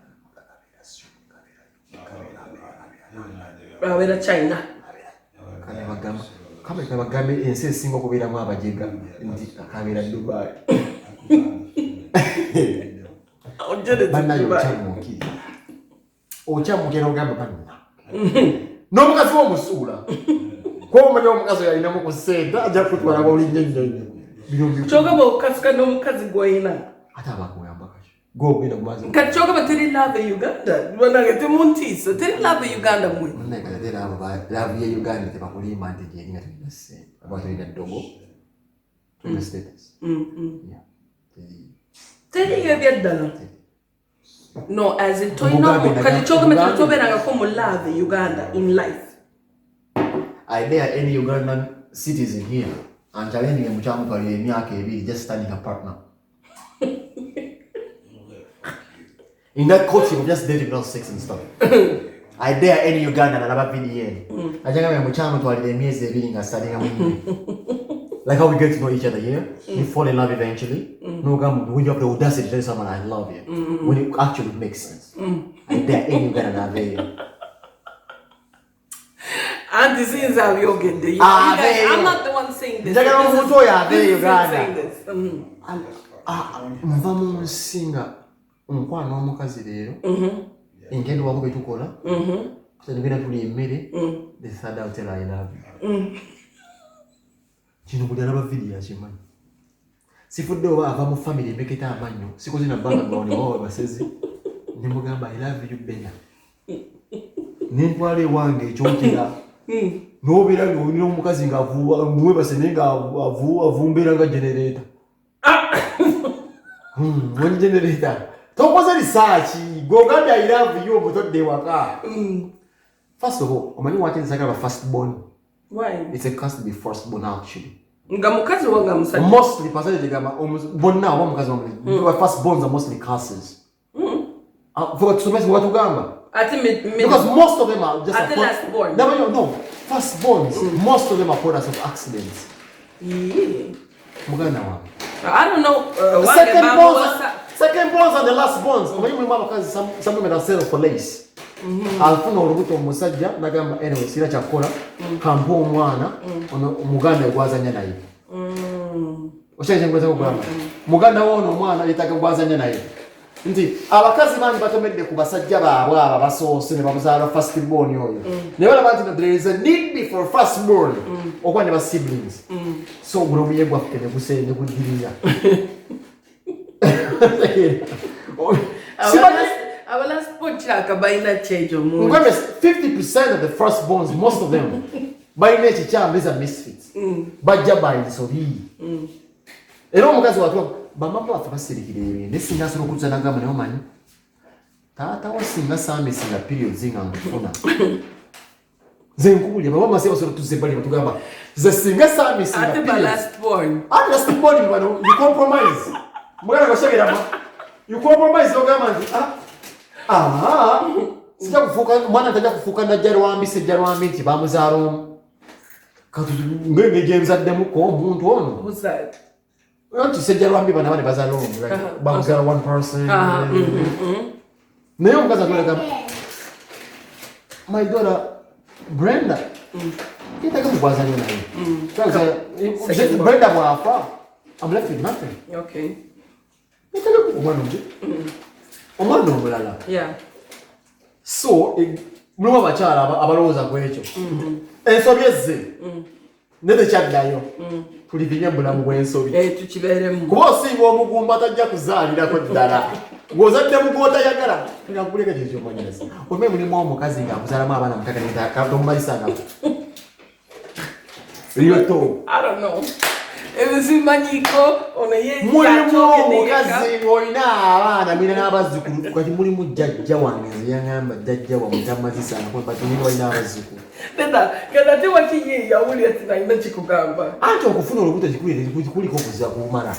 Abera China. Kama bagamba ensi esinga okubeeramu abajega nti akabeera Dubai. Bannayo okyamukira ogamba banna. N'omukazi w'omusuula. Kuba omanya omukazi yalinamu ku ssente ajja kutwala bawulinnyo nnyo. Kyogamba okukasika n'omukazi gw'olina. Ate abakuyamba kaki. Gw'ogenda kumazi. Kati kyogamba teri love e Uganda. Banange temuntiisa. Teri love e Uganda mwe. Munange teri love ye Uganda tebakulimba nti gyeringa tulina ssente. Aba tulina ddogo. Tulina status. Teri ebyaddala. No, as in toyina kati kyogamba tobeerangako mu love e Uganda in life. I dare any Ugandan citizen here and challenging muchamu twalira emyaka 2 just standing apart now. In that culture of just dating without sex and stuff. I dare any Ugandan alaba VDN. Ajanga muchamu twalira emyezi 2 nga standing amwe. Like how we get to know each other here, you fall in love eventually. No, when you have the audacity to tell someone I love you, when it actually makes sense. I dare any Ugandan alaba. And this is how you get there. I'm not the one saying this. Nva mu nsinga omukwano omukazi leero engendo wamu betukola tutagenda tuli emmere the third out tell I love you. Kino buli alaba video yakimanyi sifudde oba ava mu family emeketa amannyo sikoze na bbanga ngawone wawe basezi nemugamba I love you Bena nentwala ewange ekyokera nobeera ng'olina omukazi ng'avuwebase naye ng'avumbeera nga generator wani generator tokoze risaaki gogambye I love you omutodde ewaka. First of all, omanyi waki nsagala ba firstborn? Why? It's a cast to be firstborn actually. Nga mukazi wanga musajja. Mostly percentage gamba bonna oba mukazi wamwe. Firstborns are mostly cases. For tusomesa watugamba. Because most of them are just at the last born. No, firstborns. Most of them are products of accidents. Yeah. Muganda wa. I don't know. Second borns are the last borns. Omanyi mulimu abakazi some women are selling for lace. Alfuna olubuto omusajja nagamba anyway sira kyakola kampa omwana ono omuganda gwazanya naye. Oshaje ngweza kugamba. Muganda wono omwana yetaka gwazanya naye. Nti abakazi bangi batomedde ku basajja baabwe aba basoose ne bamuzaala firstborn oyo. Naye bala banti there is a need for firstborn okuba ne ba siblings. So gulomu yegwa fukene gusende kudirira. Our last point baina change of mood. 50% of the firstborns, most of them, by nature charm is a misfits. Bajja by the sobi. Ero mukazi watu bamama afasirikire nesinga soro kuzana ngama ne omani. Tata wasinga same singa period zinga ngufuna. Zenkubulya baba mase basoro tuzebali batugamba. Zesinga same singa period. Ate last born. Ate last born bano you compromise. Mugana kwashagera ma. You compromise ogamba nti sija kufuka mwana ataja kufuka na jarwambi se jarwambi nti bamuzaalo katu ngenge James ademu ko omuntu ono. Who's that? Nti se jarwambi bana bane bazaalo bamuzaalo one person. Naye omukazi atwalaga my daughter Brenda kitaka kubazanya naye. Brenda bwafa I'm left with nothing. Okay. Kitaka kumwana nje. Omwana omulala. Yeah. So, mulimu abakyala abalowooza kwekyo. Ensobi ezze. Nede kyaddayo. Tulivinye bulamu bw'ensobi. Tukibeeremu. Kuba osinga omugumba tajja kuzaalirako ddala. Ng'ozadde mu gw'otayagala. Ngakuleka kyekyo omanyisa. Omanyi mulimu omukazi ng'akuzaalamu abaana mukaka n'omumayisanga. Lyoto. I don't know. Ebizimanyiko ono ye mulimu omukazi ng'olina abaana mwina n'abazzukulu kati mulimu jjajja wange nze yaŋŋamba jjajja wa mutamazisana batunini balina abazzukulu kati ate wakiye yawulira ati nalina kikugamba anti okufuna olubuto kuliko okuza kumala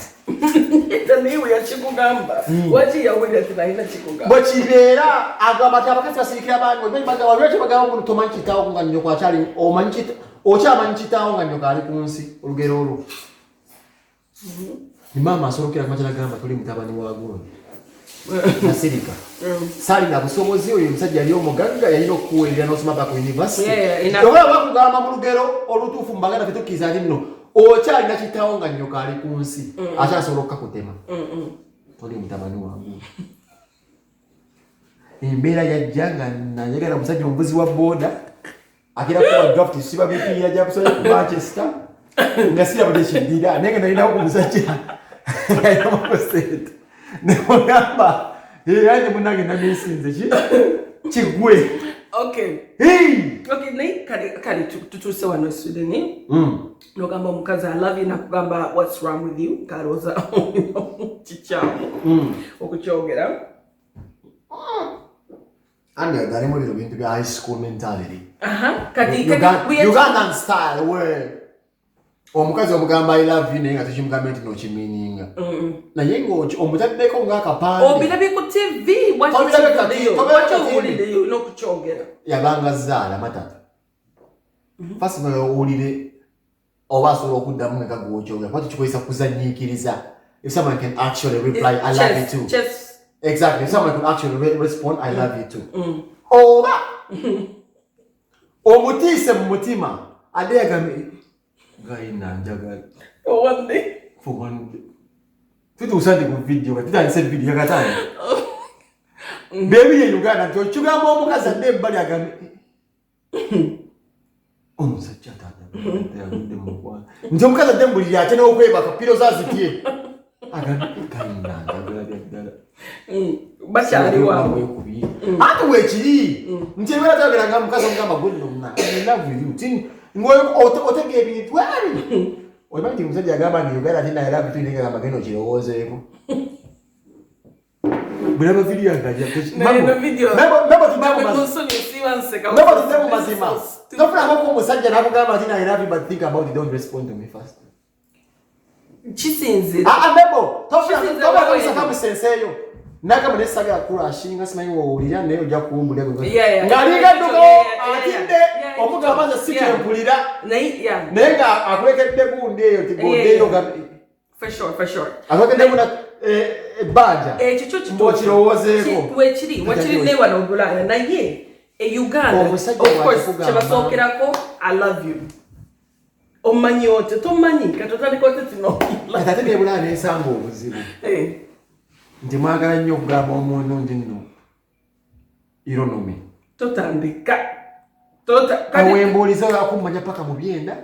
naye we yakikugamba waki yawulira ati nalina kikugamba bwe kibeera agamba ti abakazi basirikira bange waliwo bagamba omuntu tomanyi kitaawo nga nnyoko akyali okyamanyi kitaawo nga nnyoko ali ku nsi olugero olwo ni mama asolokera kumachana gamba tuli mutabani wa gundi nasirika sali na busobozi oyo musajja ali omuganga yalina okuweerera n'osoma back university oba bakugamba mu lugero olutuufu mbagana fitukiza ati nno okyalina kitaawo nga nnyoka ali ku nsi akyasobola okukakutema tuli mutabani wa gundi embeera yajja nga nayagala musajja omuvuzi wa booda akira kuba draft siba bipiira gya kusala ku Manchester nga sira buteshidira nenge nalina okumusajja ngayina mukosete nemugamba yanje munange namesinze kigwe okay naye kale tutuuse wano Sweden nogamba omukazi I love you nakugamba what's wrong with you kalooza kikyamu okukyogera and there are bintu bya high school mentality Ugandan style where omukazi omugamba I love you naye nga tukimugamba nti nokimininga naye ng'omutaddeko ng'akapande obirabe ku TV wakiwulireyo n'okukyogera yabanga zaala matata first of all owulire oba asobola okuddamu nga gwokyogera kuba tukikozesa kuzanyiikiriza if someone can actually reply I love you too exactly if someone can actually respond I love you too oba omutiise mu mutima ade yagambe gaina njagala for one day tutusande ku video katandise video yakatani baby ye Uganda tochugamba omukazi ade bali agambe omusajja tata yagudde mu kwa nje omukazi ade mbuli yate n'okwebaka piro zazitie agambe gaina njagala ddala Bachali wao. Ati wekiri. Nchebera tabiranga mukazo mugamba gonna muna. I love you. Tin ngoyo otege ebintu wali. Omanyi musajja agamba nti Uganda tina I love you tinga gamba geno kirowoozeeko. Bwera video agaja kuchi. Na video. Nabo tunamo mazima. Tofuna ngoko musajja nakugamba tina I love you but think about it, don't respond to me first. Chisinze. Nabo. Tofuna sakamu senseyo. Naka mune saga akura shinga simanyi wowulira naye ojja kuwumbulira gwe. Ngaliga duko atinde omuga amaze sike mpulira. Naye nga akulekedde gundi eyo tigondeyo gabi. For sure. Akulekedde muna baja. Chicho kirowoozeeko. Wekiri ne wano Bulaya naye Uganda of course kyebasokerako I love you. Omanyi ote tomanyi katotandika tino. Ate ne Bulaya nesanga obuzibu. Nti mwagala nnyo okugamba omuntu ndi nno ironomi totandika awembuuliza akumanya paka mu byenda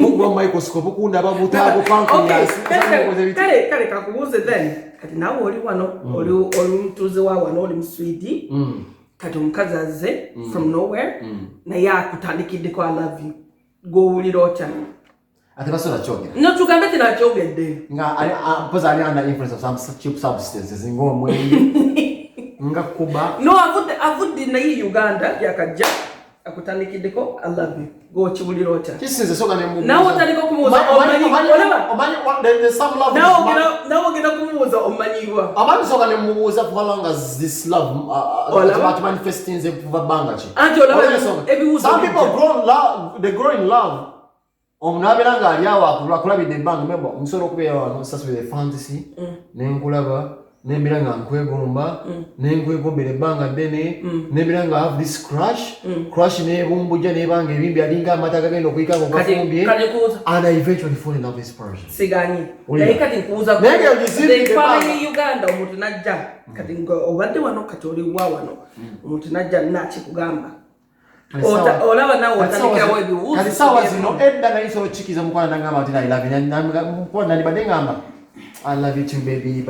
ogwa microscope okundaba butaago pancreas kale kakubuuze then kati naawe oli wano oli omutuuze wa wano oli muswidi kati omukazi azze from nowhere naye akutandikiddeko I love you gw'owulira otya ate basobola kyogera no tugambe tinakyogedde nga mpozi ali under influence of some cheap substances ng'omwenge nga kuba no avudde naye Uganda yakajja akutandikiddeko I love you gw'okibulira otya kisinze soga ne mumuuza nawe otandika okumubuuza nawe ogenda kumubuuza omanyibwa abantu soga ne mumubuuza for how long has this love manifestinze kuva bbanga ki anti olaba ebibuuzo some people grow in love omunabera nga ali awo akulabidde ebbanga memba omusobola okubeera wano sas with a fantasy nenkulaba nembira nga nkwegomba nenkwegombera ebbanga ddene nembira nga have this crush nebumbuja nebanga ebimbi alinga amata gagenda okuyika nga okafumbye and I eventually fall in love with this person siganyi naye kati nkubuuza kwamanye Uganda omuntu najja kati obadde wano kati oliwa wano omuntu najja nakikugamba olaba nawe watandikirawo ebiwuzi kati sawa zino edda naye nsobola kikiza mukwana nagamba ati I love you nandibadde ngamba I love you too baby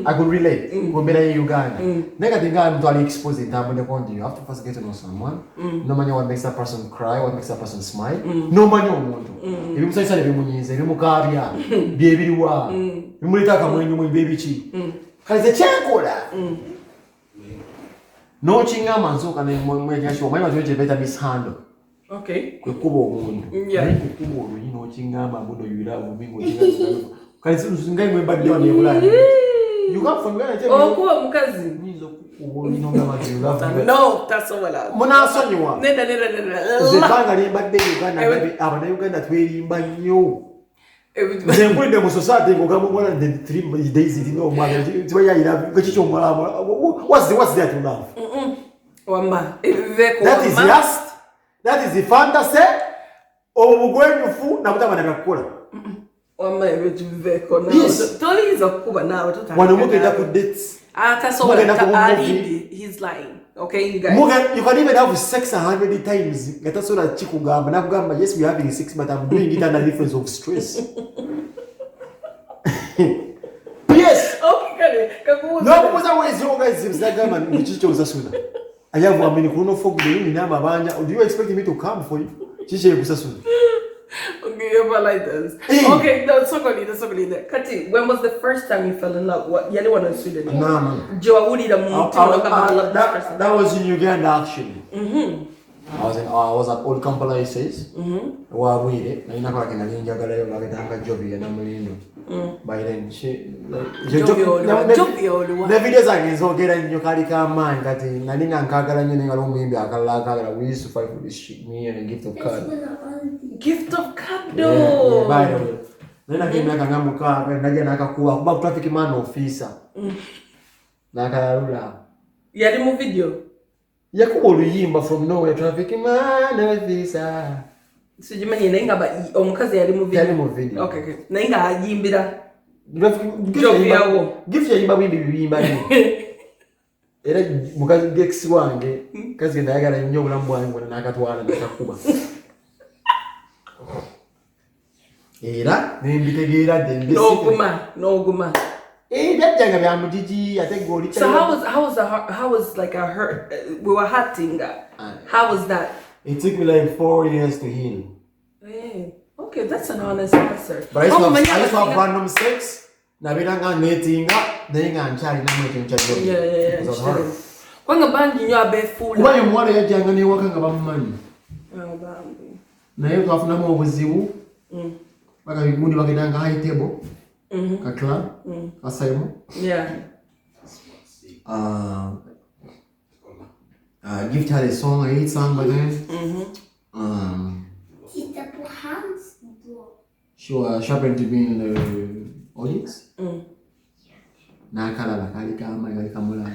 I could relate kumbeera ye Uganda naye kati nga muntu ali expose entambuleko nti you have to first get to know someone nomanya what makes that person cry, what makes that person smile nomanya omuntu ebimusanyusa nebimunyiiza ebimukaabya byebiriwa bimuleeta akamwenyu bebiki kati ze kyenkola no chingama nsoka ne mwenyasho omanyi bazo kyebeta mishandle kwe kuba omuntu kuba olunyi no chingama muno yura obubingo chingama kali ngai mwembadde wano ebulani you got from where tell me okuba mukazi nizo kubolino ngama yura no tasobola munasonyiwa neda zebanga lyembadde Uganda abana Uganda twerimba nnyo nzenkwende mu society ngogamubona the 3 days no mwana tibayayira kachcho mwala what's that you love wamba that is the fantasy obugwenyufu nabutamana gakola wamba ebiveko na toliza kuba nawe wana mugenda ku dates atasobola ali he's lying okay you guys you can even have sex 100 times gatasola chikugamba nakugamba yes we having sex but I'm doing it under influence of stress yes okay kakubuza no kubuza wezi organize zagama nichicho uzasuna ayavu amini kuno fogu de ni namba banja do you expect me to come for you chiche kusasuna okay you like this okay no so good kati when was the first time you fell in love what yani wana Sweden no jiwa ulira muntu that was in Uganda actually I was at Old Kampala says wabwire nalina kwa kina njagala yo bagetanga jobi na mulindo by then the videos agenzogera nnyo kali kamanyi kati nalinga nkagala nnyo nengalo omuyimbi akalala akagala we used to fight for this shit me and a gift of card do nena kemyaka nga mukaaga naja nakakuba kuba traffic man officer nakalalula yali mu video yakuba oluyimba from nowhere traffic man officer sijimanye naye nga omukazi yali mu video okay naye nga ajimbira gift yayimba bimbi bibimba era mukazi gex wange kazi genda yagala nnyo obulamu bwange bwona nakatwala nakakuba era nembitegeera noguma That young man, Gigi, I think go. So how was like a hurt? We were hurting. How was that? It took me like 4 years to heal. Hey, okay, that's an honest answer. But I used to have random sex. Na binanga netinga, then I'm carrying them. Yeah. When a band you are full. Why you want to get young working about money? Na hiyo tuafuna mo buzibu. Baka mundi bagedanga high table. Ka club. Asaymo. Yeah. Gift had a song, a hit song by then. She was happened to be in the audience. Nakalala kalikama kalikamula.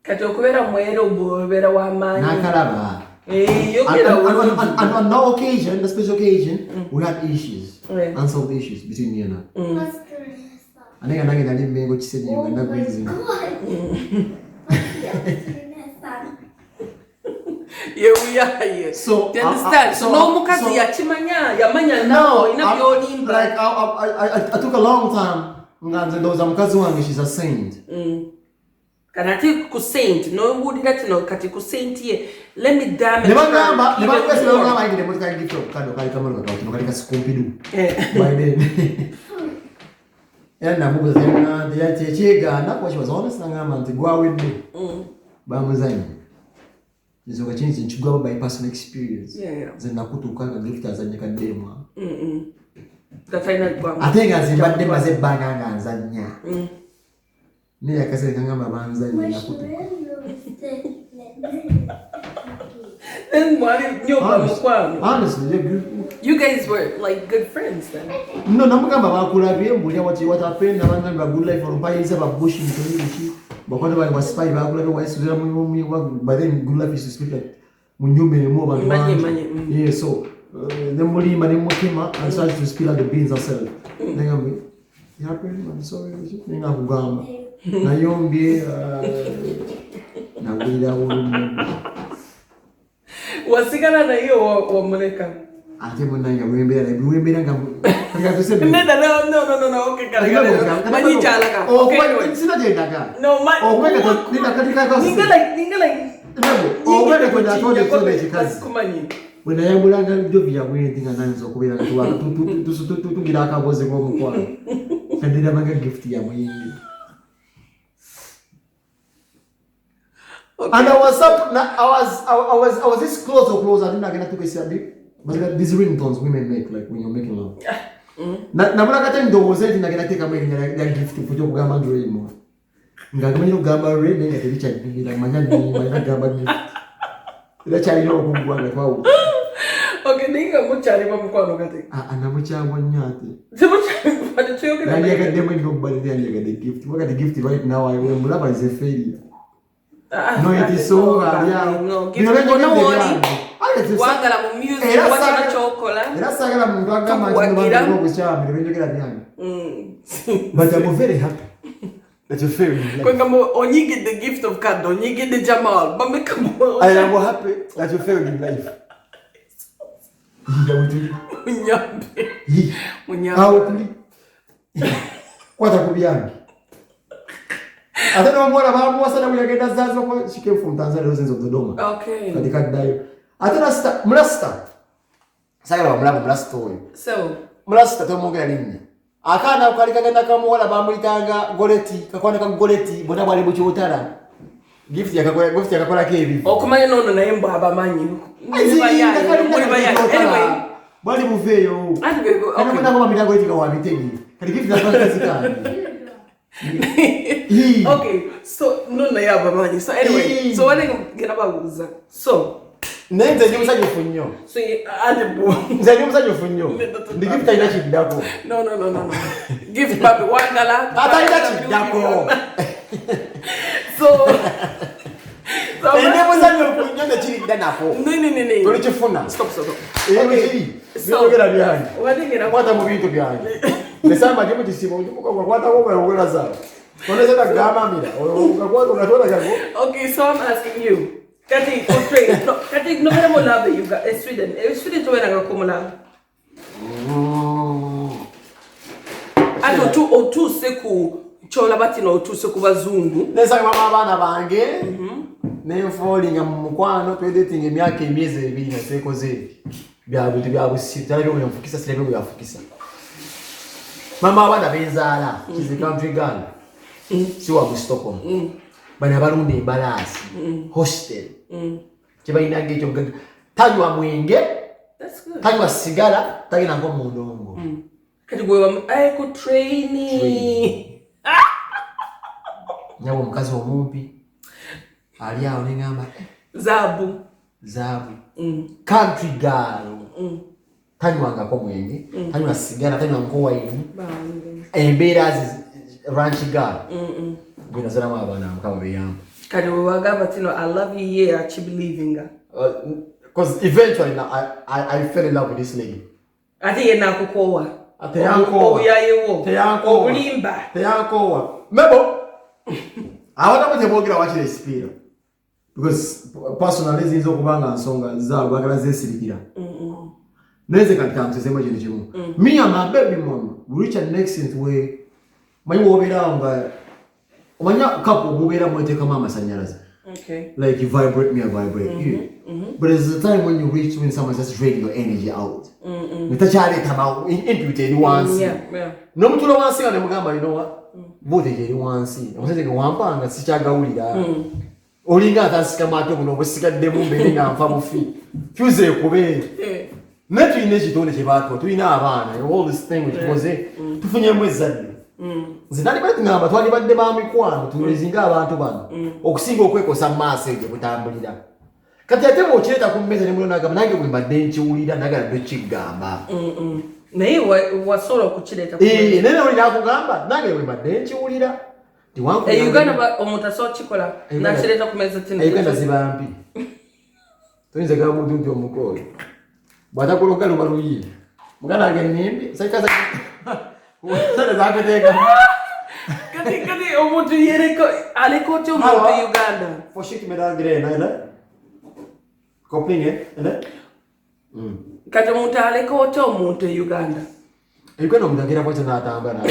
Kati okubera mwero bwobera wa maani. Nakalaba. On no occasion, the special occasion, we had issues, unsolved issues between me and her. I think I didn't make what she said. You end up busy. Yeah, we are here. So you understand? So no mukazi yachimanya yamanya no inavyonimba. Like I took a long time. Nganze those mukazi wange, she's a saint. Kanati ku saint no would that no kati ku saint ye. Let me damage. Never kwesi ngamba ngide motika ngifyo kado kali kama no kali ka skumpidu. By then. And I was saying, the Chega, not what she was honest, and I'm to go with me. Bamazani. There's a change in to go by personal experience. Then Nakutu can gift as a Nicandema. The final I think as in bad name as a banana and Zanya. Me, I can say, Gangamanza and Nakutu. Then what? Honestly, you guys were like good friends then. No, Namaka could have been what happened. I'm a good life for Pais of bush in community. But what I was spy back, otherwise, but then good life is to speak like when you made more money. Yeah, so then Mori Manimokima and started to spill out the beans herself. Then I'm sorry, Ningam. Nayombi, Nawida. Wasigana na hiyo wa Moneka. Ate mwana wembera ngam. Kaka tuseme. No, okay, kaka. Mani chala ka. Okay, sina jenda ka. No, my. Oh, weka nina katika kwa. Ninga like. Oh, weka kwa natode tsone chikazi. Kumanyi. Wena yambulanga byo bya mwendinga nanzo kubera tuwa tugira akaboze ko mukwa. Kandira manga gift ya mwingi. Okay. And I was this close or close. I didn't get to say but these ringtones women make like when you're making love. Na mwana kata ndoze ndinagenda take amwe ya gift kujo kugamba ndwe mo. Ngagamba no gamba re ne ngate bicha ndingira manya ni manya gamba gift. Ila chali no kungwa kwa. Okay, ninga muchari ba mukwano kate. Ana muchawa nyate. Muchari ba de choke na. Nani ga demo ndo bali ya the gift. What the gift right now I will love is a failure. No, it is so hard. No, give me no worry. Wangala mu music, what's the chocolate? Era sagala mundu agamba nti no kuchama ndibendekera byange. But I'm very happy that you're feeling like. Kwenga mo onyige the gift of God, onyige the Jamal. But me come on. I am happy that you're feeling life. Munyambe. How please? What a kubiyange. Atana mwana bamuwasa na kuyagenda zazo kwa she came from Tanzania Roses of Dodoma. Okay. Katika dayo. Atana mrasta. Sagala mlabo mrasta oyo. So, mrasta to mongera linnya. Akana ukalika genda kamuwala bamulitanga goleti, kakwana ka goleti bona bali mu kyotara. Gift yakakola kebi. Okumanya nono na yemba abamanyi. Anyway, bali buveyo. Ana kwenda kwa milango itika wa mitegi. Kali gift yakona zikani. Okay, so no yaba mani. So anyway, so what I'm gonna about so nende nyusa nyofunyo. So ande bo. Nze nyusa nyofunyo. Ndi gift ina chidako. No. Gift baby wangala. Ata ina chidako. So ende musa nyofunyo na chidda nako. No. Toli chifuna. Stop. Okay. So ngera byani. Wadingira kwata mu bintu byani. Nesamba ndimu tisibo uko kwata ko ngera zawo. Unaweza kugama mira. Unatoa kago. Okay, so I'm asking you. Kati Australia. No, kati no vera mo love you guys. Sweden to wena ngakomola. ati otuse ku chola batino otuse ku bazungu nesa mama abana bange nenfolinga mu mukwano twedetinga emyaka emyezi 2 na sekoze bya bintu bya busita byo mfukisa sirebe bya fukisa mama abana benzaala kizi country girl si wa Stockholm bana barundi embalasi hostel kibaina ngejo tanywa mwenge tanywa sigara tagina ngo mu ndongo kati gwe ku training nyabo mukazi omumpi ali awo nengamba zabu country girl tanywa ngo mwenge tanywa sigara tanywa ngo wine embeera ranch girl bina zana mabana mukaba beyamba kati wagamba tino I love you yeah I believing because eventually I fell in love with this lady ati yena kukowa ate yanko oyayewo teyanko olimba teyanko mebo awata mwe bogira wachire spira because personally zinzo kubanga nsonga za bagala zesirikira neze katika mtesemo kintu kimu me and my baby mama we reach an extent where manyi wobiranga omanya couple mubera mweteka mama sanyaraza okay like you vibrate me I vibrate you but there's a time when you reach when someone's just draining your energy out nitachale tama intuited once yeah no mutulo wansi ngane mugamba you know what bote je wansi omuseze ke wampanga sikyagawulira olinga atasika mato muno bosigadde mu mbere nga nfa mufi kyuze kube netu ine kitone kibato tuina abana all this thing which was it tufunye mwezadde zidali bali ngamba twali badde ba mikwano tulizinga abantu bano okusinga okwekosa message butambulira kati ate mo kireta ku mmeza ne mulona gamba nange bwe mbadde nkiwulira nagala bwe kigamba naye wasola okukireta nene oli nakugamba nange bwe mbadde nkiwulira tiwangu Uganda omuntu asobola kikola nakireta ku meza tino Uganda zibampi tuyinza gaba muntu nti omukolo bwatakuloga luba luyi muganda nge nimbi saikaza sana zakateka kati omuntu yereko aliko kyo omuntu Uganda for shit medagire na kopinge kati omuntu aliko kyo omuntu Uganda Uganda omudagira kwacho natamba na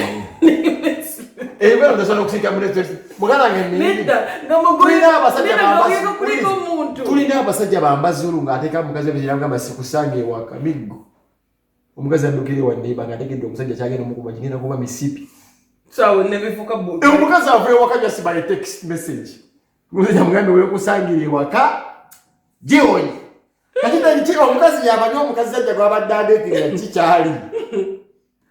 Uganda ndasana kusika mresto muganda nge nimbi nida ngamugoyera kuliko omuntu tulina abasajja bambazulu ngaateka mukazi biziranga basikusange waka migo omukazi andukire wandiba ngategedde omusajja kyagenda mukuba kigenda kuba misipi sawa nebifuka bu omukazi avuye waka just by text message omusajja mugambe wewe kusangire waka jioni kakita nchiko omukazi yabanyo omukazi ajja gwabadde adetinga kikyali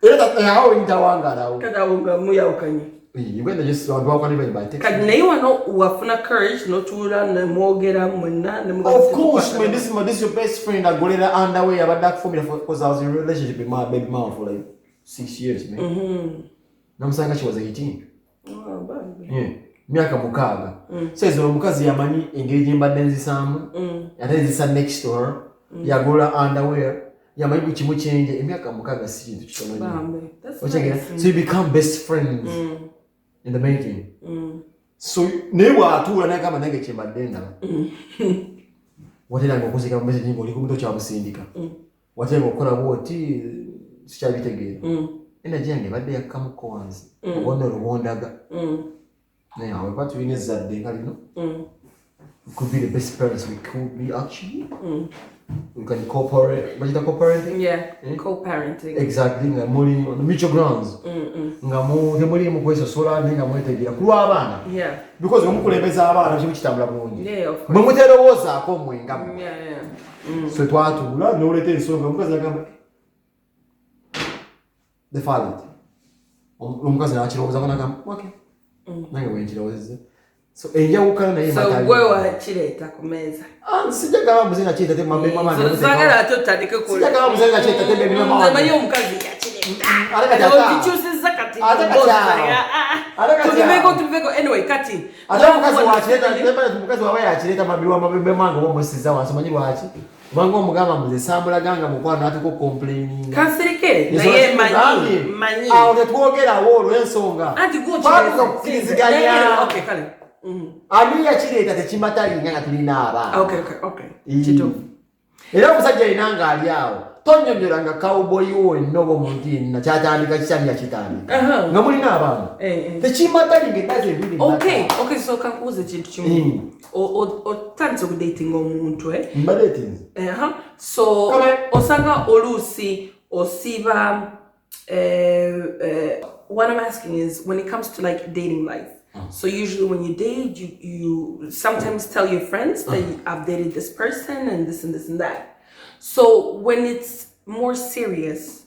era awo ntawangalawo kada wonga muyawukanye Uganda just want walk on by text kadi naye wano wafuna courage notula nemwogera mwenna of course man this is your best friend agolera underway abadde for me because I was in a relationship with my baby mom for like 6 years man namusanga she was 18 oh baby yeah myaka mukaga says omukazi yamanyi engeri gyembadde nzisamu ate nzisa next to her yagola underwear yamanyi buli kimu kyenje emyaka mukaga si kintu kitono so you become best friends in the making so newa atula nakama nange kyembadde ndaba watera ngokuzika message ngo likubuto kya busindika watera ngokola bwoti sikyabitegeera energy yange badde yakamu kwanzi obona olubondaga naye awe patu ine zadde kalino could be the best parents we could be actually we can cooperate but you co-parenting co-parenting exactly nga muri on mutual grounds nga muri mu kweso sola nga mwetegera kulwa abana because omukulembeza abana kibu kitambula bulungi mwe muterowoza ako mwenga so twatula nolete ensonga mukazi agamba the father omukazi nakirowooza kana agamba okay nange bwenkirowooza so enjawukana naye so gwe wakireta ku meza sijja gamba muzina kireta te mambe mama so sagala atotandike ku sijja gamba muzina kireta te baby mama nzamayo omukazi yakireta okikyusiza kati tubiveko anyway kati ate omukazi wakireta omukazi wawe yakireta mabiwa mabebe mange omusiza wansi manyi lwaki kubanga omugamba muze sambulaganga mukwano natiko complaining kansirike naye manyi awo tetwogerawo olw'ensonga twatuka kukiriziganya okay kale ani yakireta tekimatalinga nga tulina abaana okay kito era omusajja alina nga ali awo tonyonyola nga cowboy wo nnobo muntu na kyatandika kikyali yakitandika nga mulina abaana tekimatalinga edaze ebiri okay so kankubuza ekintu kimu otandise okudatinga omuntu so osanga oluusi osiba what I'm asking is when it comes to like dating life. So usually when you date, you sometimes tell your friends that I've dated this person and this and this and that. So when it's more serious,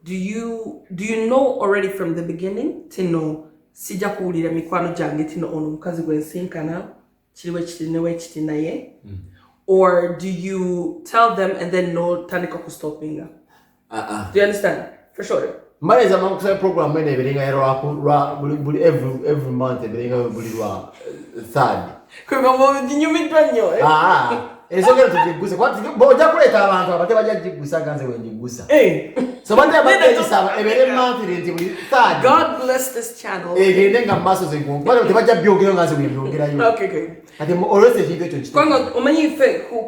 do you know already from the beginning to know sija kuulira mikwano jange tino ono mukazi gwensinkana kiriwe kitinewe kitinaye, or do you tell them and then no tandika kustopinga? Do you understand? For sure. Marriage among program many every month third. It's okay to jigusa. What jakuleta abantu abate bajjigusa ganze wenjigusa. So bande abate saba every month third. God bless this channel. Nenga maso zengo. Bale tebajja byogero ganze wenjogera yo. Okay, good. Ati always ekigo ekyo. Kwango omanyi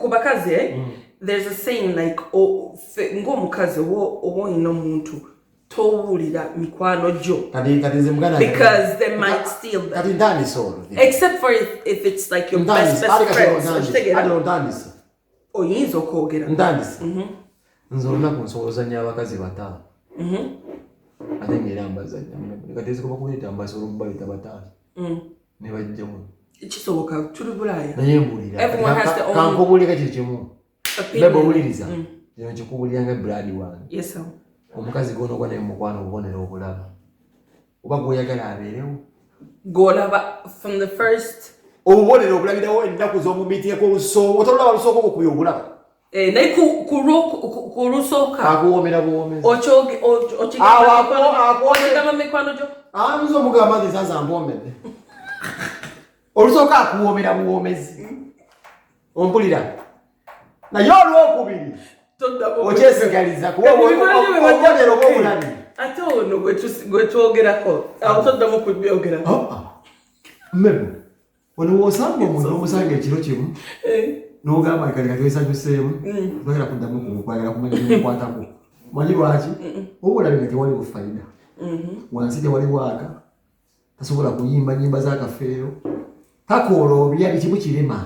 kubakaze there's a saying like ngomukazi wo ino muntu towulira mikwano jo because they might steal them. Except for if it's like your best friends. I don't dance. Oyinza okwogera. Ndandisi. Nzolina kunsoloza nnyo abakazi bataano. Ate ng'erambaza nnyo. Kati ezikuba kuleeta mbasolo okubaleta bataano. Ne bajjamu. Kisoboka tuli Bulaaya. Naye mbuulira. Everyone has their own. Kankubulira kiri kimu. Bebe owuliriza. Kino kikubulira nga brad wange. Yes sir. Omukazi gono gwa naye mukwano obubonero obulaba. Oba gw'oyagala abeerewo. Gw'olaba from the first. Obubonero obulabirawo ennaku z'omumiitiyeko olusooka. Otolaba olusooka okukuya obulaba. Naye ku lusooka. Akuwoomera buwoomezi. Okigamba mikwano gyo. Nze omugamba nti nsanze amboomedde. Olusooka akuwoomera buwoomezi. Ompulira. Naye olwokubiri. Okyesigaliza kuba obubonero bw'obulabi. Ate ono gwe twogerako awo toddamu kubyogerako. Mmebe ono w'osanga omuntu n'omusanga ekiro kimu n'ogamba kati wesanyuseemu twagala kuddamu kwagala kumanya n'omukwatako. Manyi lwaki? Oba olabe nga tewaliwo fayida. Wansi tewali bwaka. Tasobola kuyimba nnyimba z'akafeero. Takoloobya ekimu kirema.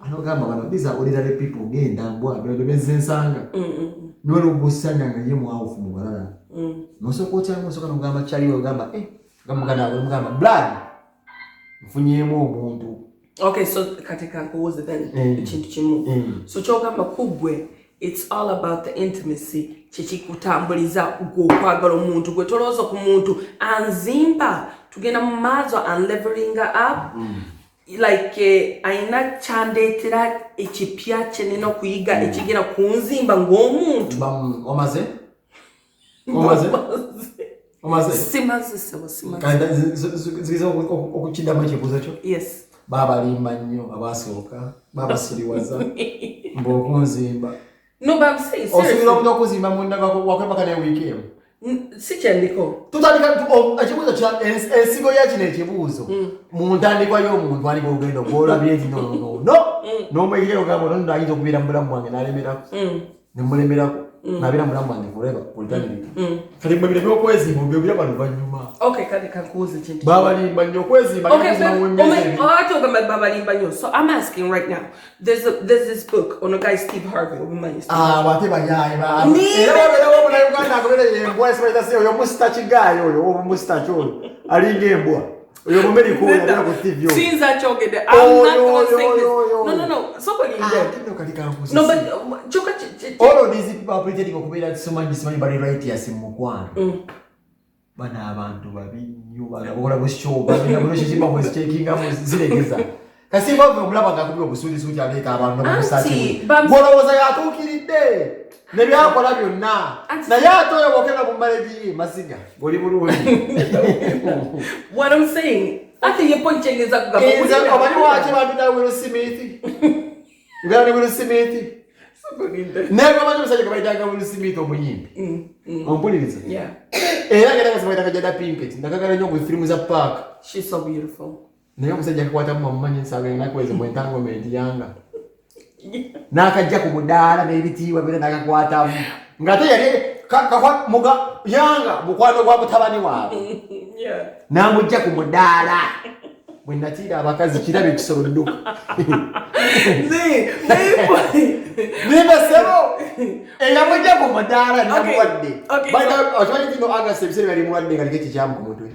Anogamba bano these are ordinary people genda mbwa bwe bezze ensanga. Nolo busanya nga ye mwawufu mu balala. Nosoko cyangwa soka nogamba cyali ogamba ngamba blood. Mfunyemo omuntu. Okay, so katika nkuuze then ekintu kimu. So kyogamba kugwe it's all about the intimacy. Kikikutambuliza okwagala omuntu gwe tolooza ku muntu anzimba tugenda mu maazo and leveling up. Like aina chandetera ekipya kyenina okuyiga ekigenda kunzimba ng'omuntu. Omaze. Simaze. Kanda zizo okukidamu ekibuuzo kyo? Yes. Babalimba nnyo abasooka, babasiriwaza, mb'okunzimba. No, but I'm saying seriously. Osobola okuzimba munda wakwebaka ne wiiki emu. Si kyandiko. Tutandika ekibuuzo kya ensigo ya kino ekibuuzo. Mu ntandikwa y'omuntu aliko ogenda gw'olabye eti no. N'omwegire ogamba ono ayinza okubeera mu bulamu bwange n'alemerako. Ne mulemerako. Nabeera mu bulamu bwange forever. Kati mwe bireme okwezimba obyogera bano luvannyuma. Okay, kati kankuuza ekintu. Babalimba nnyo okwezimba. Babalimba nnyo. So I'm asking right now. There's this book on a guy Steve Harvey. Wate banyaye. Era babeerawo Munnayuganda agoberera embwa esibaita si oyo mustachi guy oyo mustachi oyo alinga embwa oyo mumeri ko ya ku TV oyo sinza chogede I'm not going to say this. No so ko linda no but choka all of these people are pretending okubeera someone dismay bari right yasi mukwano bana abantu babinyo bana busho bana busho chimba was checking up ziregeza kasi bava omulaba ngakubi obusuli suti aleka abantu bamusati bolowoza yatukiridde ne byakola byonna naye atoyo bokera mu maleji masiga boli bulungi. What I'm saying ati ye ponchenge za kugamba kuza abani wache babita Will Smith ngani Will Smith never manyo msaje kabaita Will Smith omuyimbi ompuliriza era ngera kasabaita kajada Pinkett ndakagala nyo ku film za Park. She's so beautiful. Naye omusajja akwata mu mmanyi nsaga nakweze mu entanglement yanga. Nakajja ku mudaala n'ebitiibwa bera nakakwatamu. ngate yali kakwa muga yanga mukwano gwa mutabani waabwe namujja ku mudaala bwe natira abakazi kirabe kisolo dduka sebo eyamujja ku mudaala namuwadde okimanyi kino August ebiseera byali muwadde nga liko ekikyamu ku mutwe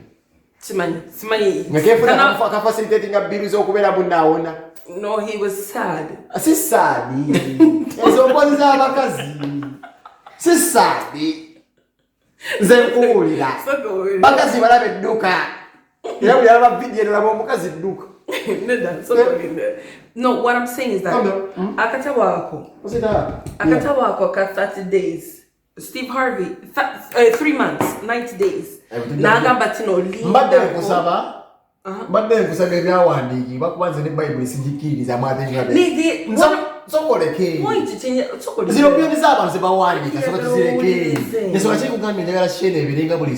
simanyi ngakefuna kafacilitating biru z'okubeera munnaawona. No, he was sad. Si sad. Ezo mpozi z'abakazi. Si sad. Nze nkuwulira. Bakazi balabe edduka. Era buli alaba vidiyo olaba omukazi edduka. No, what I'm saying is that akatabo ako ka 30 days. Steve Harvey 3 months 90 days. Nagamba tino linda. Mbadde nkusaba ebyawandiikibwa kuba nze ne Bayibuli sigikiriza mwatengabe. Sokoleke. Zirobiyoni z'abantu ze bawandiika soka tuzireke. Nesoka kikugambye njagala shene ebirenga buli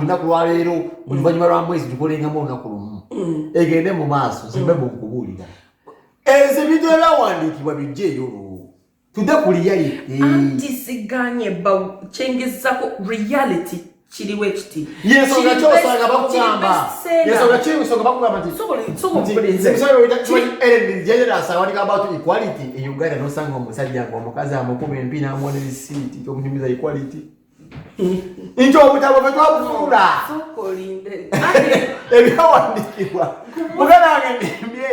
lunaku lwaleero buli luvannyuma lwa mwezi tukolengamu olunaku lumu. Egende mu maaso nze mbe nkubuulira. Ezo ebintu ebyawandiikibwa bijjeeyo. Tudde ku reality. Antisiganye bawukyengezako reality. Chiriwe chiti. Yeso ngachosanga bakugamba. Yeso ngachosanga bakugamba nti about equality in Uganda no sanga omusajja ngo omukazi amukuba empina amwone receipt kyomunyumiza equality. Injo obutabo bwetwabufula. Sokolinde. Ebyawandikibwa. Mugana wange ndimbye.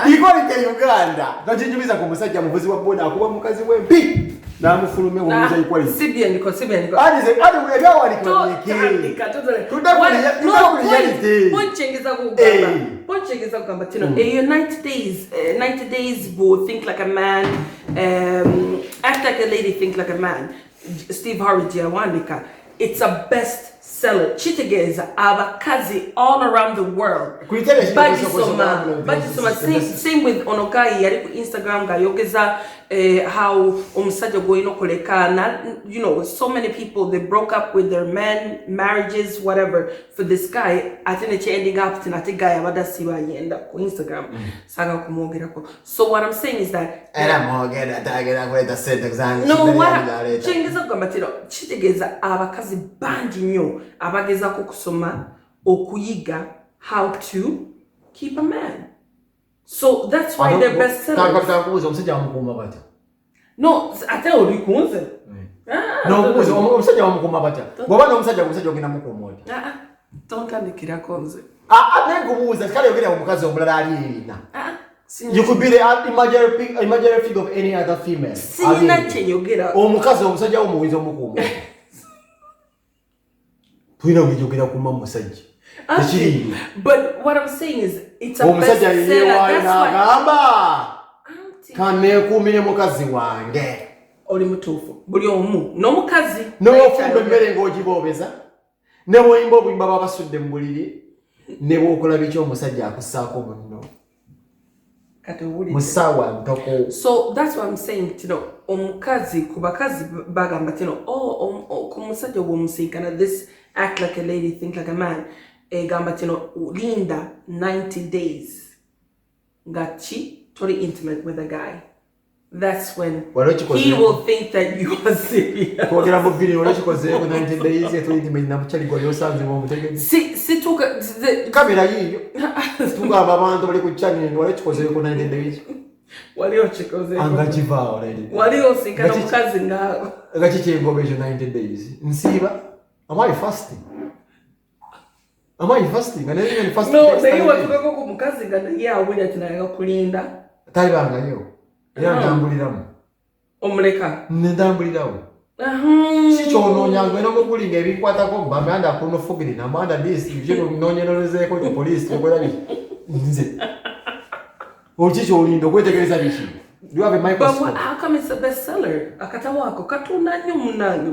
Equality in Uganda. Ngajinyumiza ku musajja muvuzi wa boda akuba mukazi w'empi. Namufulume womuza equality. Sibian. Adi ebyawandikibwa nyeke. Ponchengeza kugamba tino. 90 days will think like a man. Act like a lady, think like a man. Steve Harvey Giawandika. It's a best seller. Chitegeza abakazi all around the world. Bajisoma same with Onokai yari ku Instagram gayogeza how omusajja goyino kolekana, you know, so many people they broke up with their men, marriages, whatever, for this guy. Atene ending up tinate guy abada siba yenda ku Instagram saga kumwogerako. So what I'm saying is that chengeza kugamba tino chitegeza abakazi bangi nnyo abageza kusoma okuyiga how to keep a man. So that's why they're best sellers. No, ate oli kunze. No, omusajja wamukuma batya. Bw'oba n'omusajja ogenda mukuma otya. Tontandikira konze. Nenkubuuza kale yogera omukazi omulala ali erina. You could be the imaginary figure of any other female. Sina chenyogera. Omukazi omusajja omuwinza omukuma. Tulina okujogera kuma musajja. But what I'm saying is it's a best seller. That's Kanekuumire mukazi wange. Oli mutuufu. Buli omu n'omukazi. N'ofumba emmere ng'ogiboobeza. Ne bw'oyimba obuyimba babasudde mu buliri. Ne bw'okola biki omusajja akussaako munno. Musawa ntoko. So that's what I'm saying, you know, omukazi ku bakazi bagamba tino ku musajja w'omusinkana this act like a lady, think like a man. Gamba tino linda 90 days. Ngachi totally intimate with a guy. That's when he will think that you are serious. Kwogera mu video olekikoze ku 90 days eto intimate na mukyali gwa yosanze mu mutegezi. Si tuka kamera yiyo. Tugamba abantu bali ku channel olekikoze ku 90 days. Wali ochikoze. Angachiva already. Wali osinkana mukazi ngaho. Agachichembo bejo 90 days. Nsiba. Am I fasting? Am I fasting? And then fasting. No, they were to go ku mukazi ngana ya awunya tinaga kulinda. Taibanga yo. Ya ndambuliramu. Omuleka. Ndambulirawo. Sikyononyanga era okulinga ebikwatako bamanda kuno fogiri na manda this ibyo nonyerezeko ku police okola biki. Nze. Ochicho olindo kwetegereza biki. Do you have a microscope? But how come it's a bestseller? Akatawa wako katunda nnyo munange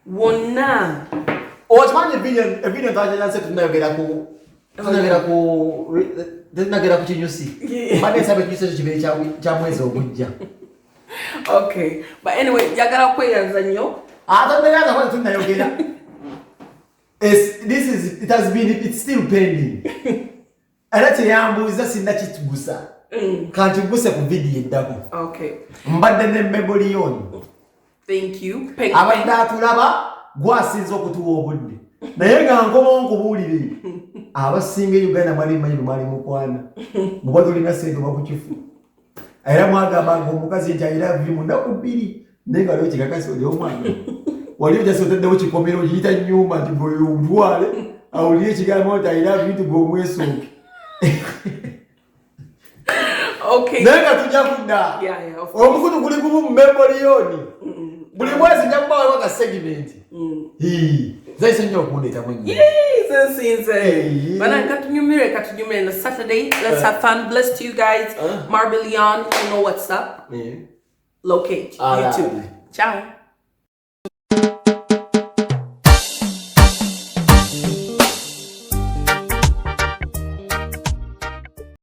wonna. Ochimanyi evident agency tunayogera ku kinyusi. Mbadde nsabe kinyusi kibiri kya mwezi ogujja. Okay, but anyway, yagala kweyanza nnyo. Atandayaza kwa tunayogera. It's still pending. Era kyeyambuuza sinna kitugusa. Kanti guse ku video eddako. Okay. Mbadde ne memory on. Thank you. Abadde atulaba gwasinza okutuwa obudde. Naye nga nkoma nkubuulire. Abasinga Uganda mwali mukwana. Muba tulina ssente oba ku kifu. Era mwagambanga omukazi nti I love you mu nnaku 2. Naye nga leo kikakasi oli omwana. Wali ojja otaddewo kikomero ogiyita nnyumba nti gwe omutwale awulire ekigambo nti I love you nti gwe omwesooke. Okay. Naye nga tujja kudda. Omukutu guli gumu mu memoriyoni. Buli mwezi njja kuba waliwo akasegimenti. Zaise nnyo okundeetamu ennyo. Since Bana katunyumire na Saturday. Let's have fun. Bless to you guys. Marbellion, you know what's up. Locate YouTube. Ciao.